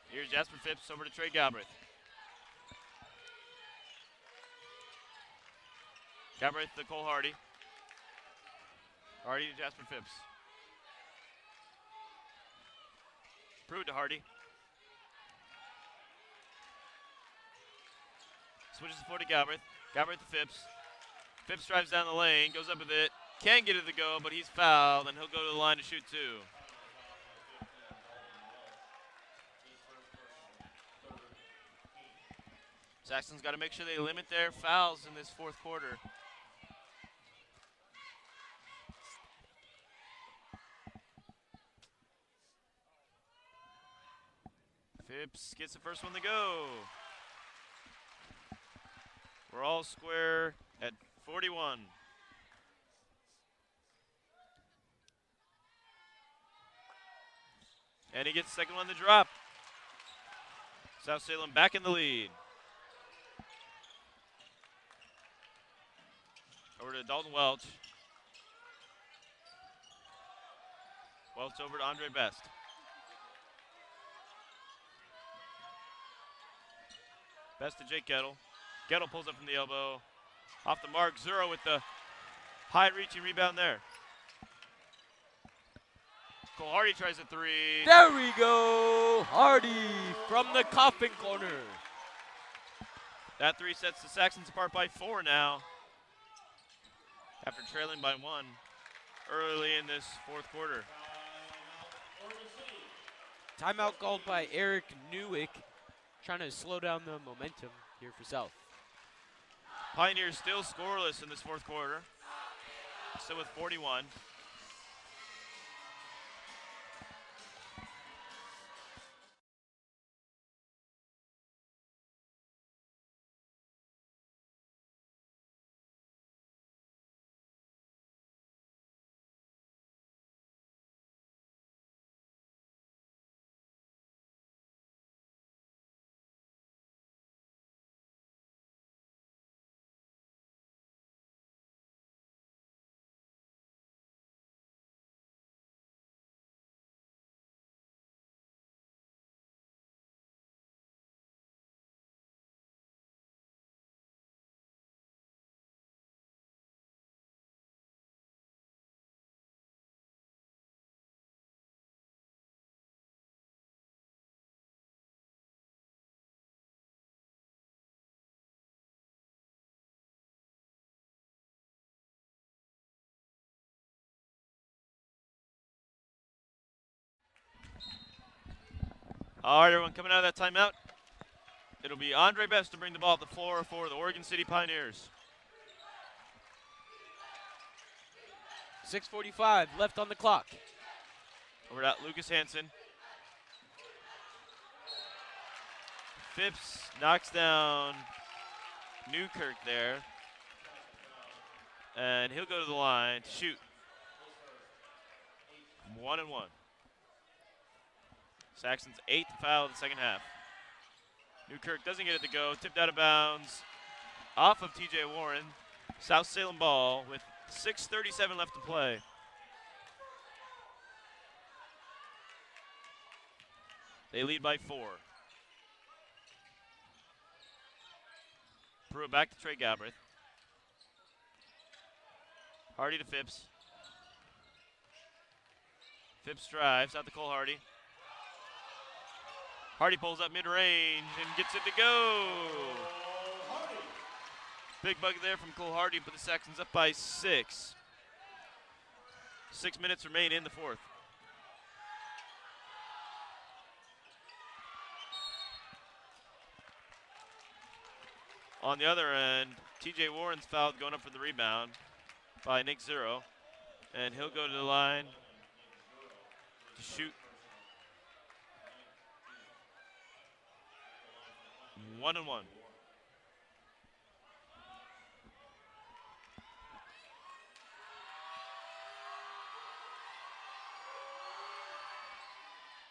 Here's Jasper Phipps over to Trey Galbraith. Galbraith to Cole Hardy. Hardy to Jasper Phipps. Pruitt to Hardy. Switches the floor to Galbraith. Galbraith to Phipps. Phipps drives down the lane, goes up with it. Can get it to go, but he's fouled, and he'll go to the line to shoot two. Saxon's got to make sure they limit their fouls in this fourth quarter. Phipps gets the first one to go. We're all square at 41. And he gets the second one to drop. South Salem back in the lead. Over to Dalton Welch. Welch over to Andre Best. Best to Jake Gettle. Gettle pulls up from the elbow. Off the mark, Zuro with the high reaching rebound there. Cole Hardy tries a three. There we go. Hardy from the coffin corner. That three sets the Saxons apart by 4 now. After trailing by 1 early in this fourth quarter. Timeout called by Eric Newick, trying to slow down the momentum here for South. Pioneers still scoreless in this fourth quarter. Still with 41. All right, everyone, coming out of that timeout, it'll be Andre Best to bring the ball up the floor for the Oregon City Pioneers. 6:45 left on the clock. Over to Lucas Hansen. Phipps knocks down Newkirk there. And he'll go to the line to shoot. 1 and 1. Saxon's 8th foul of the second half. Newkirk doesn't get it to go. Tipped out of bounds off of TJ Warren. South Salem ball with 6:37 left to play. They lead by 4. Pruitt back to Trey Galbraith. Hardy to Phipps. Phipps drives out to Cole Hardy. Hardy pulls up mid-range and gets it to go. Big bucket there from Cole Hardy, but the Saxons up by 6. 6 minutes remain in the fourth. On the other end, TJ Warren's fouled going up for the rebound by Nick Zuro, and he'll go to the line to shoot. 1 and 1.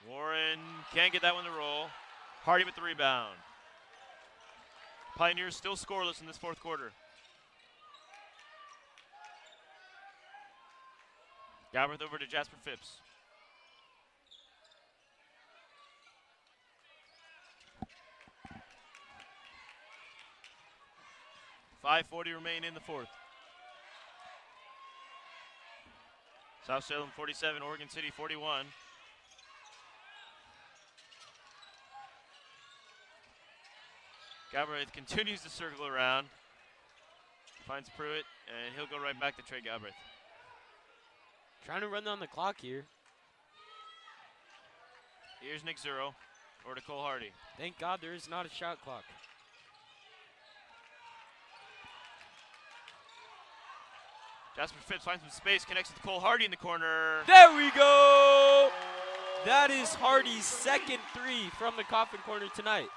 Warren can't get that one to roll. Hardy with the rebound. Pioneers still scoreless in this fourth quarter. Galbraith over to Jasper Phipps. .540 remain in the fourth. South Salem 47, Oregon City 41. Galbraith continues to circle around. Finds Pruitt, and he'll go right back to Trey Galbraith. Trying to run down the clock here. Here's Nick Zuro over to Cole Hardy. Thank God there is not a shot clock. Jasper Phipps finds some space, connects with Cole Hardy in the corner. There we go! That is Hardy's second three from the coffin corner tonight.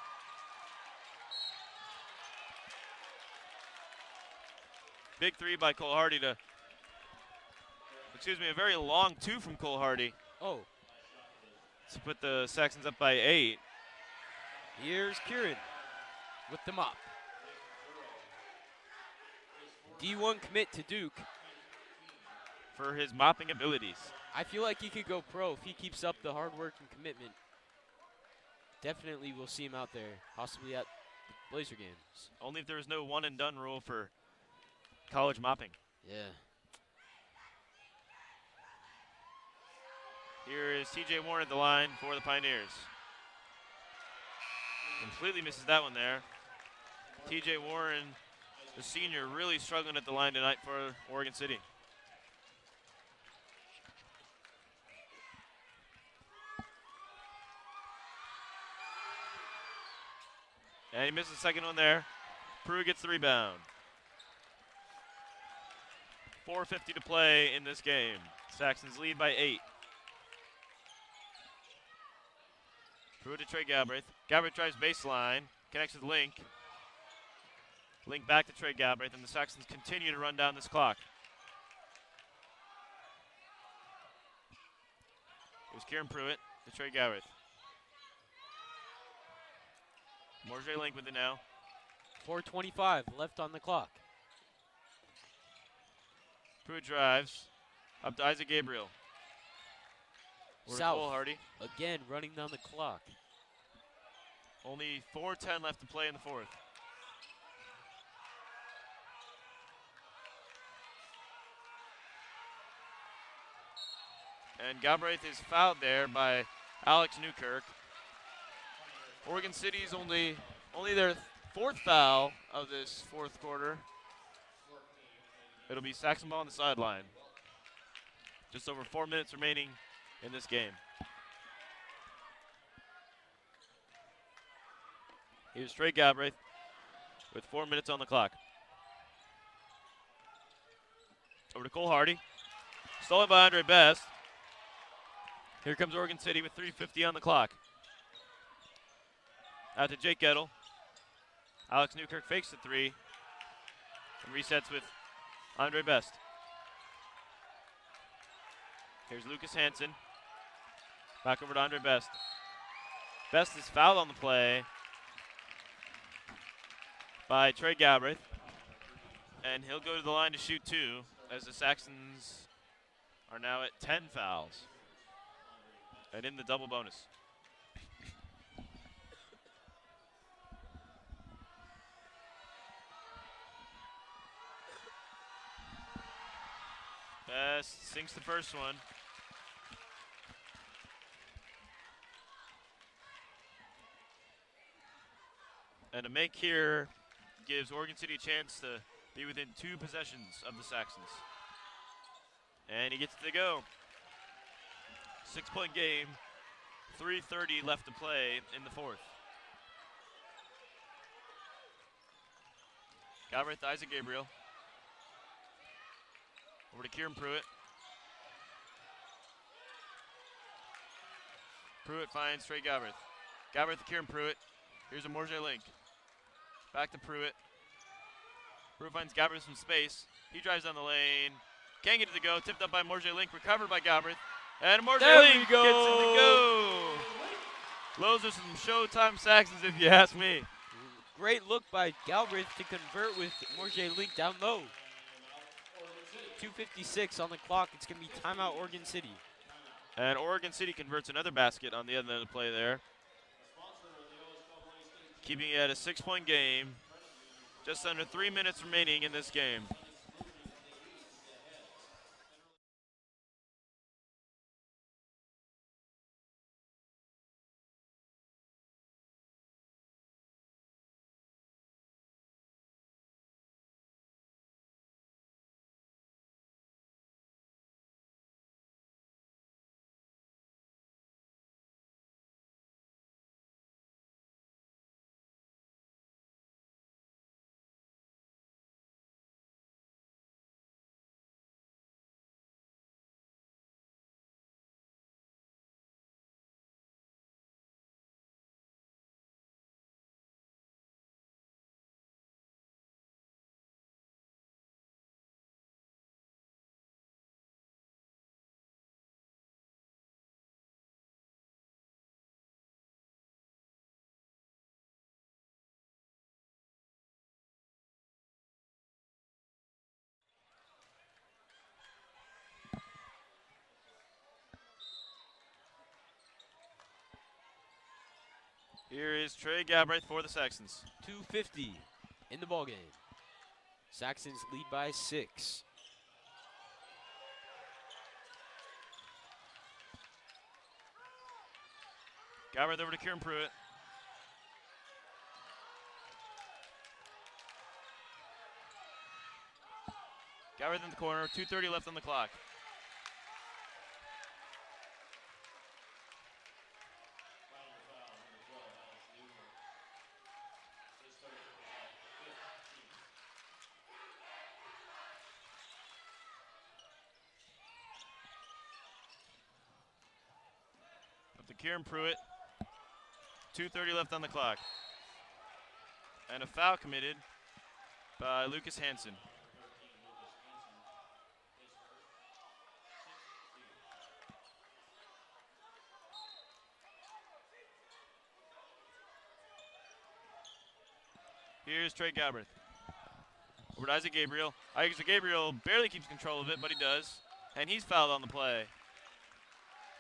Big three by Cole Hardy to, a very long two from Cole Hardy Oh, to put the Saxons up by 8. here's Kieran with the mop. D1 commit to Duke. For his mopping abilities. I feel like he could go pro if he keeps up the hard work and commitment. Definitely we'll see him out there, possibly at the Blazer games. Only if there was no one and done rule for college mopping. Yeah. Here is TJ Warren at the line for the Pioneers. Completely misses that one there. TJ Warren, the senior, really struggling at the line tonight for Oregon City. And he misses the second one there. Pruitt gets the rebound. 4:50 to play in this game. Saxons lead by 8. Pruitt to Trey Galbraith. Galbraith drives baseline, connects with Link. Link back to Trey Galbraith, and the Saxons continue to run down this clock. It was Kieran Pruitt to Trey Galbraith. Morjay Link with it now. 4:25 left on the clock. Pruitt drives up to Isaac Gabriel. Over to Cole Hardy. Again, running down the clock. Only 4:10 left to play in the fourth. And Galbraith is fouled there by Alex Newkirk. Oregon City's only their 4th foul of this fourth quarter. It'll be Saxon ball on the sideline. Just over 4 minutes remaining in this game. Here's Trey Galbraith with 4 minutes on the clock. Over to Cole Hardy. Stolen by Andre Best. Here comes Oregon City with 3:50 on the clock. Out to Jake Gettle. Alex Newkirk fakes the three and resets with Andre Best. Here's Lucas Hansen. Back over to Andre Best. Best is fouled on the play by Trey Galbraith. And he'll go to the line to shoot 2 as the Saxons are now at 10 fouls. And in the double bonus. Best sinks the first one. And a make here gives Oregon City a chance to be within 2 possessions of the Saxons. And he gets to go. 6-point game, 3:30 left to play in the fourth. Galbraith to Isaac Gabriel. Over to Kieran Pruitt. Pruitt finds Trey Galbraith. Galbraith to Kieran Pruitt. Here's a Morjay Link. Back to Pruitt. Pruitt finds Galbraith some space. He drives down the lane. Can't get it to go. Tipped up by Morjay Link. Recovered by Galbraith. And Morjay Link gets it to go. Those are some Showtime Saxons if you ask me. great look by Galbraith to convert with Morjay Link down low. 2:56 on the clock. It's going to be timeout Oregon City. And Oregon City converts another basket on the other end of the play there. Keeping it at a 6-point game. Just under 3 minutes remaining in this game. Here is Trey Galbraith for the Saxons. 2:50 in the ballgame. Saxons lead by 6. Galbraith over to Kieran Pruitt. Galbraith in the corner, 2:30 left on the clock. Up to Kieran Pruitt. 2:30 left on the clock. And a foul committed by Lucas Hansen. Here's Trey Galbraith. Over to Isaac Gabriel. Isaac Gabriel barely keeps control of it, but he does. And he's fouled on the play.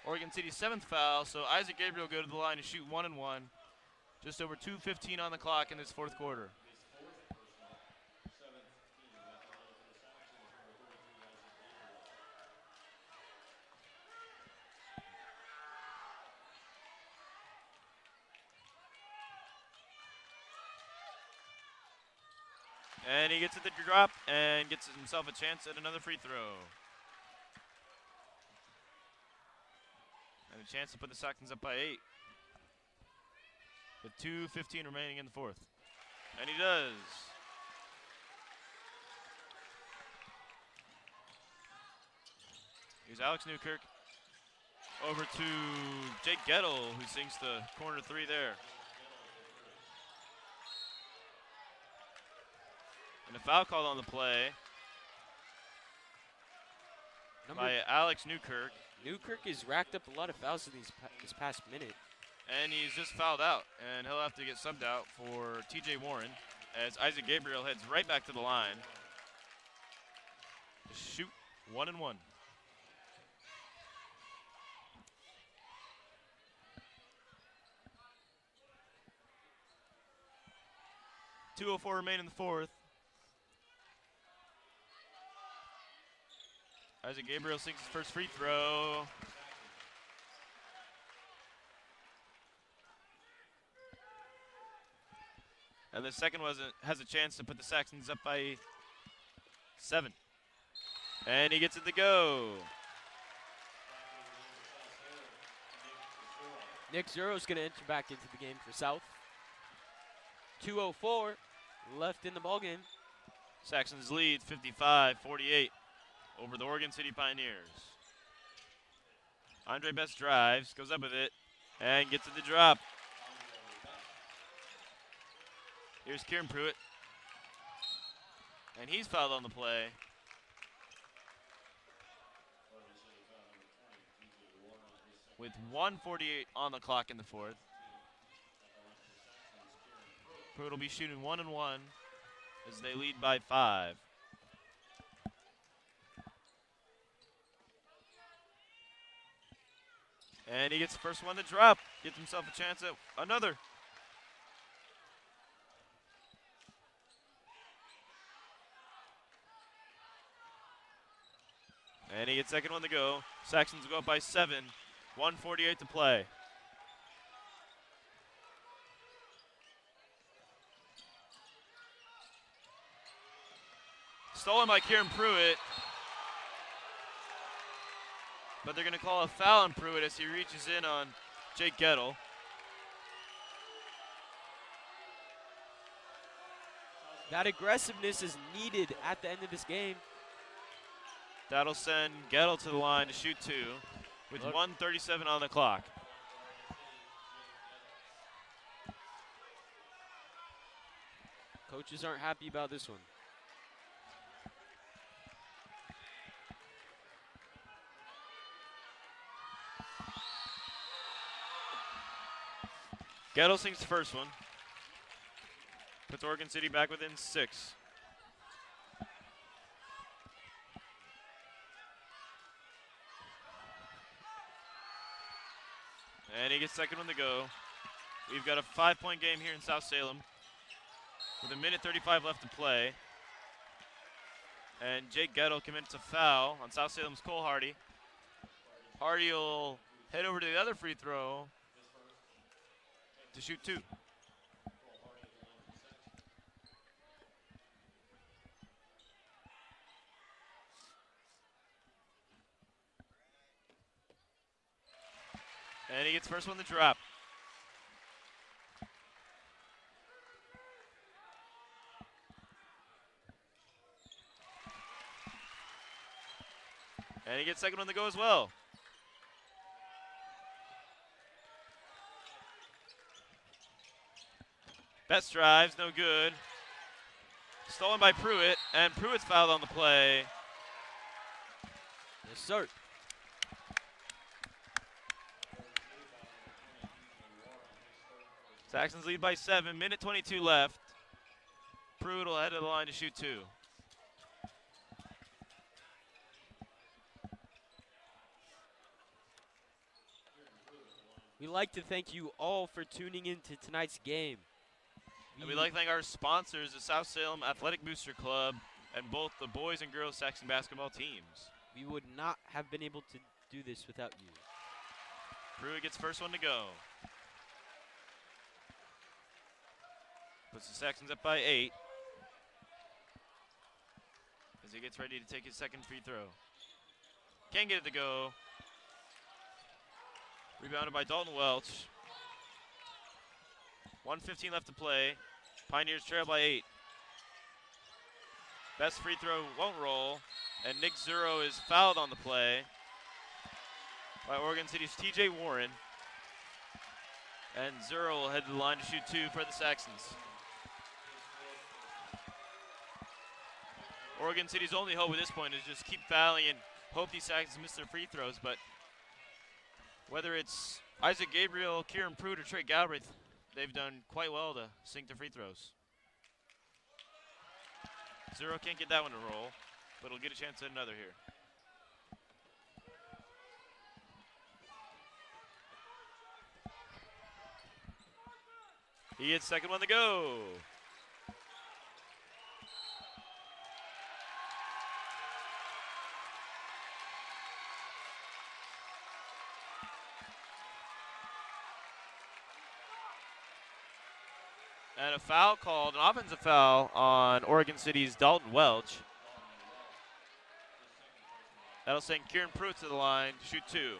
Oregon City's 7th foul, so Isaac Gabriel go to the line to shoot 1 and 1. Just over 2:15 on the clock in this 4th quarter. And he gets at the drop and gets himself a chance at another free throw. And a chance to put the Saxons up by 8. With 2:15 remaining in the 4th. And he does. Here's Alex Newkirk. Over to Jake Gettle, who sinks the corner 3 there. And a foul called on the play by Alex Newkirk. Newkirk has racked up a lot of fouls in this past minute. And he's just fouled out, and he'll have to get subbed out for TJ Warren as Isaac Gabriel heads right back to the line to shoot 1 and 1. .204 remain in the 4th. Isaac Gabriel sinks his first free throw. And the second has a chance to put the Saxons up by 7. And he gets it to go. Nick Zuro's going to enter back into the game for South. 2:04 left in the ballgame. Saxons lead 55-48 over the Oregon City Pioneers. Andre Best drives, goes up with it, and gets it to drop. Here's Kieran Pruitt. And he's fouled on the play. With 1:48 on the clock in the 4th. Pruitt will be shooting 1 and 1 as they lead by 5. And he gets the first one to drop. Gets himself a chance at another. And he gets second one to go. Saxons go up by 7. 1:48 to play. Stolen by Kieran Pruitt. But they're going to call a foul on Pruitt as he reaches in on Jake Gettle. That aggressiveness is needed at the end of this game. That'll send Gettle to the line to shoot 2 with 1:37 on the clock. Coaches aren't happy about this one. Gettle sinks the first one. Puts Oregon City back within 6. And he gets second one to go. We've got a 5-point game here in South Salem with 1:35 left to play. And Jake Gettle commits a foul on South Salem's Cole Hardy. Hardy will head over to the other free throw to shoot 2. And he gets first one to drop. And he gets second one to go as well. Best drives, no good. Stolen by Pruitt, and Pruitt's fouled on the play. Yes, sir. Saxons lead by 7, 1:22 left. Pruitt will head to the line to shoot 2. We'd like to thank you all for tuning in to tonight's game. And we'd like to thank our sponsors, the South Salem Athletic Booster Club, and both the boys and girls Saxon basketball teams. We would not have been able to do this without you. Pruitt gets first one to go. Puts the Saxons up by 8 as he gets ready to take his second free throw. Can't get it to go. Rebounded by Dalton Welch. 1:15 left to play. Pioneers trail by 8. Best free throw won't roll, and Nick Zuro is fouled on the play by Oregon City's TJ Warren. And Zuro will head to the line to shoot 2 for the Saxons. Oregon City's only hope at this point is just keep fouling and hope these Saxons miss their free throws, but whether it's Isaac Gabriel, Kieran Pruitt, or Trey Galbraith, they've done quite well to sink their free throws. Zuro can't get that one to roll, but he'll get a chance at another here. He gets second one to go. And a foul called, an offensive foul on Oregon City's Dalton Welch. That'll send Kieran Pruitt to the line to shoot 2.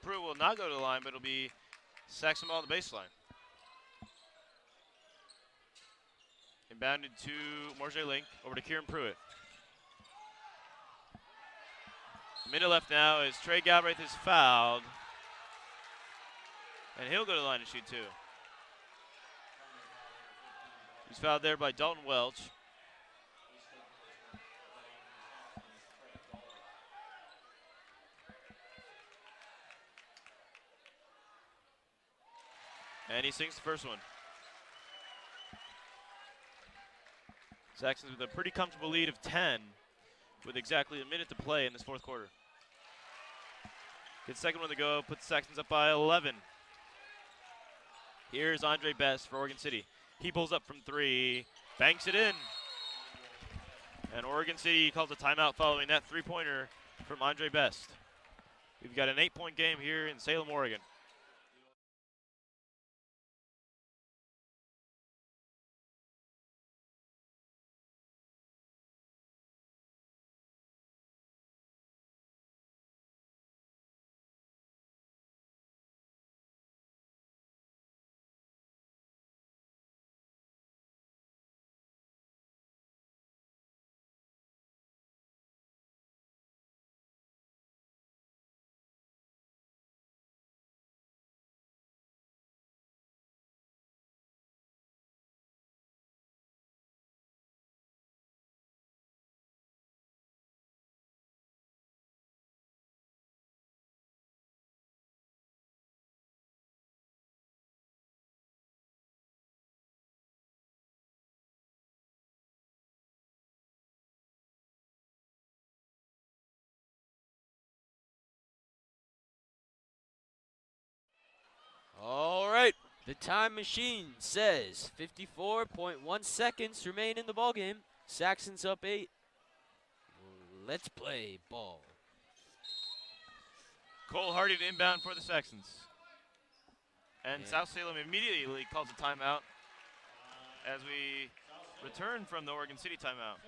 Pruitt will not go to the line, but it'll be Saxon ball on the baseline. Inbounded to Morjay Link, over to Kieran Pruitt. Minute left now as Trey Galbraith is fouled. And he'll go to the line to shoot 2. He's fouled there by Dalton Welch. And he sinks the first one. Saxons with a pretty comfortable lead of 10 with exactly a minute to play in this fourth quarter. Gets the second one to go, puts the Saxons up by 11. Here's Andre Best for Oregon City. He pulls up from 3, banks it in. And Oregon City calls a timeout following that three-pointer from Andre Best. We've got an 8-point game here in Salem, Oregon. All right. The time machine says 54.1 seconds remain in the ball game. Saxons up 8. Let's play ball. Cole Hardy to inbound for the Saxons. And South Salem immediately calls a timeout as we return from the Oregon City timeout.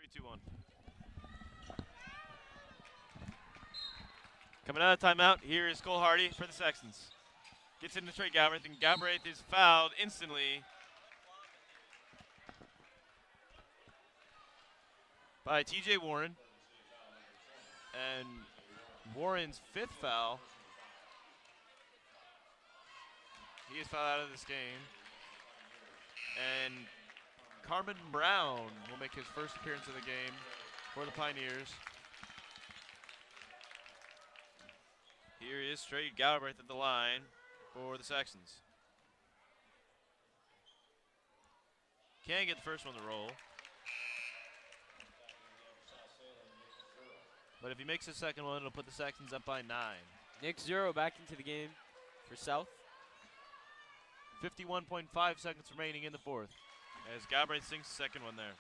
Three, two, one. Coming out of timeout, here is Cole Hardy for the Saxons. Gets into Trey Galbraith, and Galbraith is fouled instantly by TJ Warren. And Warren's 5th foul. He is fouled out of this game. And Carmen Brown will make his first appearance in the game for the Pioneers. Here is Trey Galbraith at the line for the Saxons. Can't get the first one to roll. But if he makes the second one, it'll put the Saxons up by 9. Nick Zero back into the game for South. 51.5 seconds remaining in the fourth as Galbraith sinks the second one there.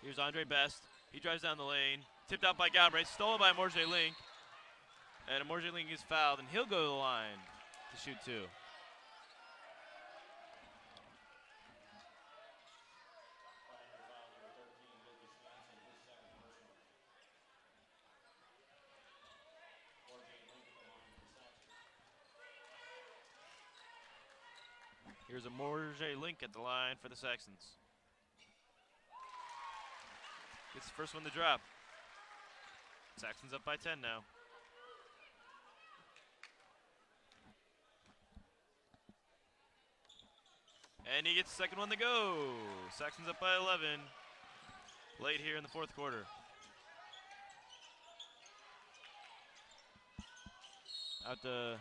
Here's Andre Best. He drives down the lane. Tipped out by Galbraith. Stolen by Morjay Link. And Morjay Link is fouled, and he'll go to the line to shoot 2. Here's a Morjay Link at the line for the Saxons. Gets the first one to drop. Saxons up by 10 now. And he gets the second one to go. Saxon's up by 11. Late here in the fourth quarter. Out to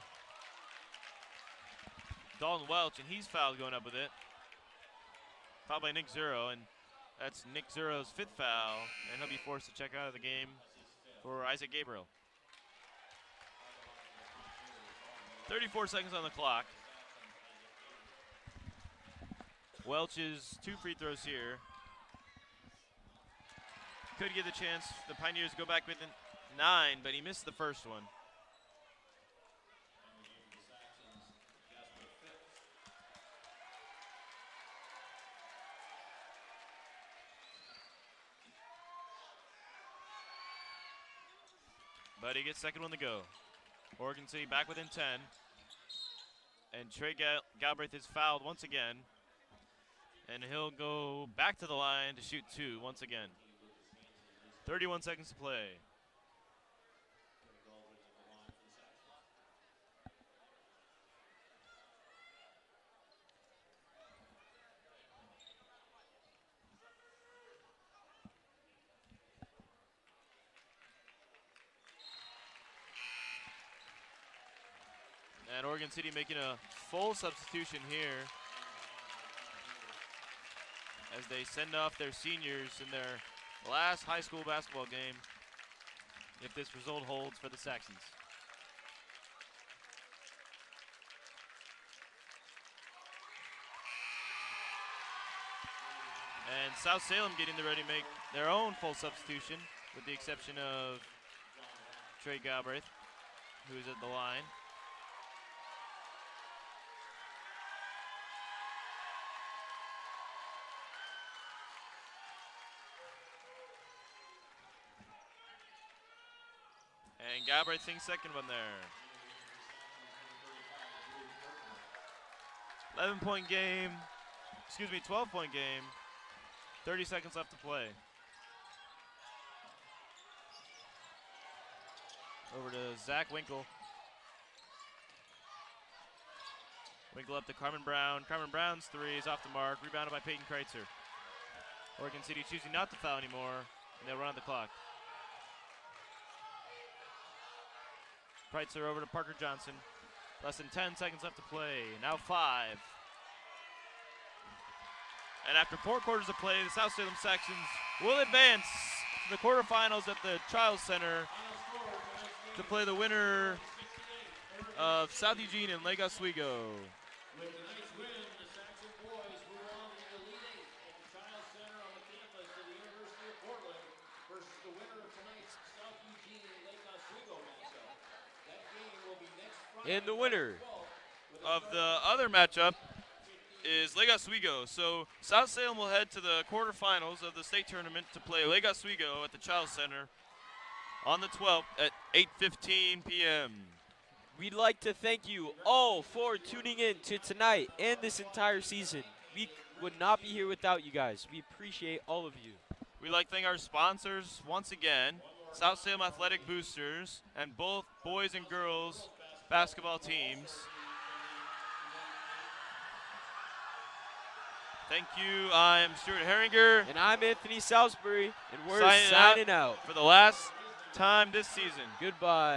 Dalton Welch, and he's fouled going up with it. Fouled by Nick Zuro, and that's Nick Zuro's 5th foul, and he'll be forced to check out of the game for Isaac Gabriel. 34 seconds on the clock. Welch's 2 free throws here. Could get the chance the Pioneers go back within 9, but he missed the first one. But he gets second one to go. Oregon City back within 10. And Trey Galbraith is fouled once again. And he'll go back to the line to shoot 2 once again. 31 seconds to play. And Oregon City making a full substitution here as they send off their seniors in their last high school basketball game, if this result holds for the Saxons. And South Salem getting ready to make their own full substitution, with the exception of Trey Galbraith, who is at the line. And Galbraith thinks second one there. 12-point game. 30 seconds left to play. Over to Zach Winkle. Winkle up to Carmen Brown. Carmen Brown's 3 is off the mark. Rebounded by Peyton Kreitzer. Oregon City choosing not to foul anymore, and they'll run the clock. Kreitzer over to Parker Johnson. Less than 10 seconds left to play. Now 5. And after 4 quarters of play, the South Salem Saxons will advance to the quarterfinals at the Chiles Center to play the winner of South Eugene and Lake Oswego. With tonight's win, the Saxon boys move on to the Elite 8 at the Chiles Center on the campus of the University of Portland versus the winner of tonight's South Eugene and Lake Oswego matchup. That game will be next Friday. And the winner of the other matchup is Lake Oswego. So South Salem will head to the quarterfinals of the state tournament to play Lake Oswego at the Chiles Center on the 12th at 8:15 p.m. We'd like to thank you all for tuning in to tonight and this entire season. We would not be here without you guys. We appreciate all of you. We'd like to thank our sponsors once again, South Salem Athletic Boosters and both boys and girls basketball teams. Thank you. I'm Stuart Herringer. And I'm Anthony Salisbury, and we're signing out for the last time this season. Goodbye.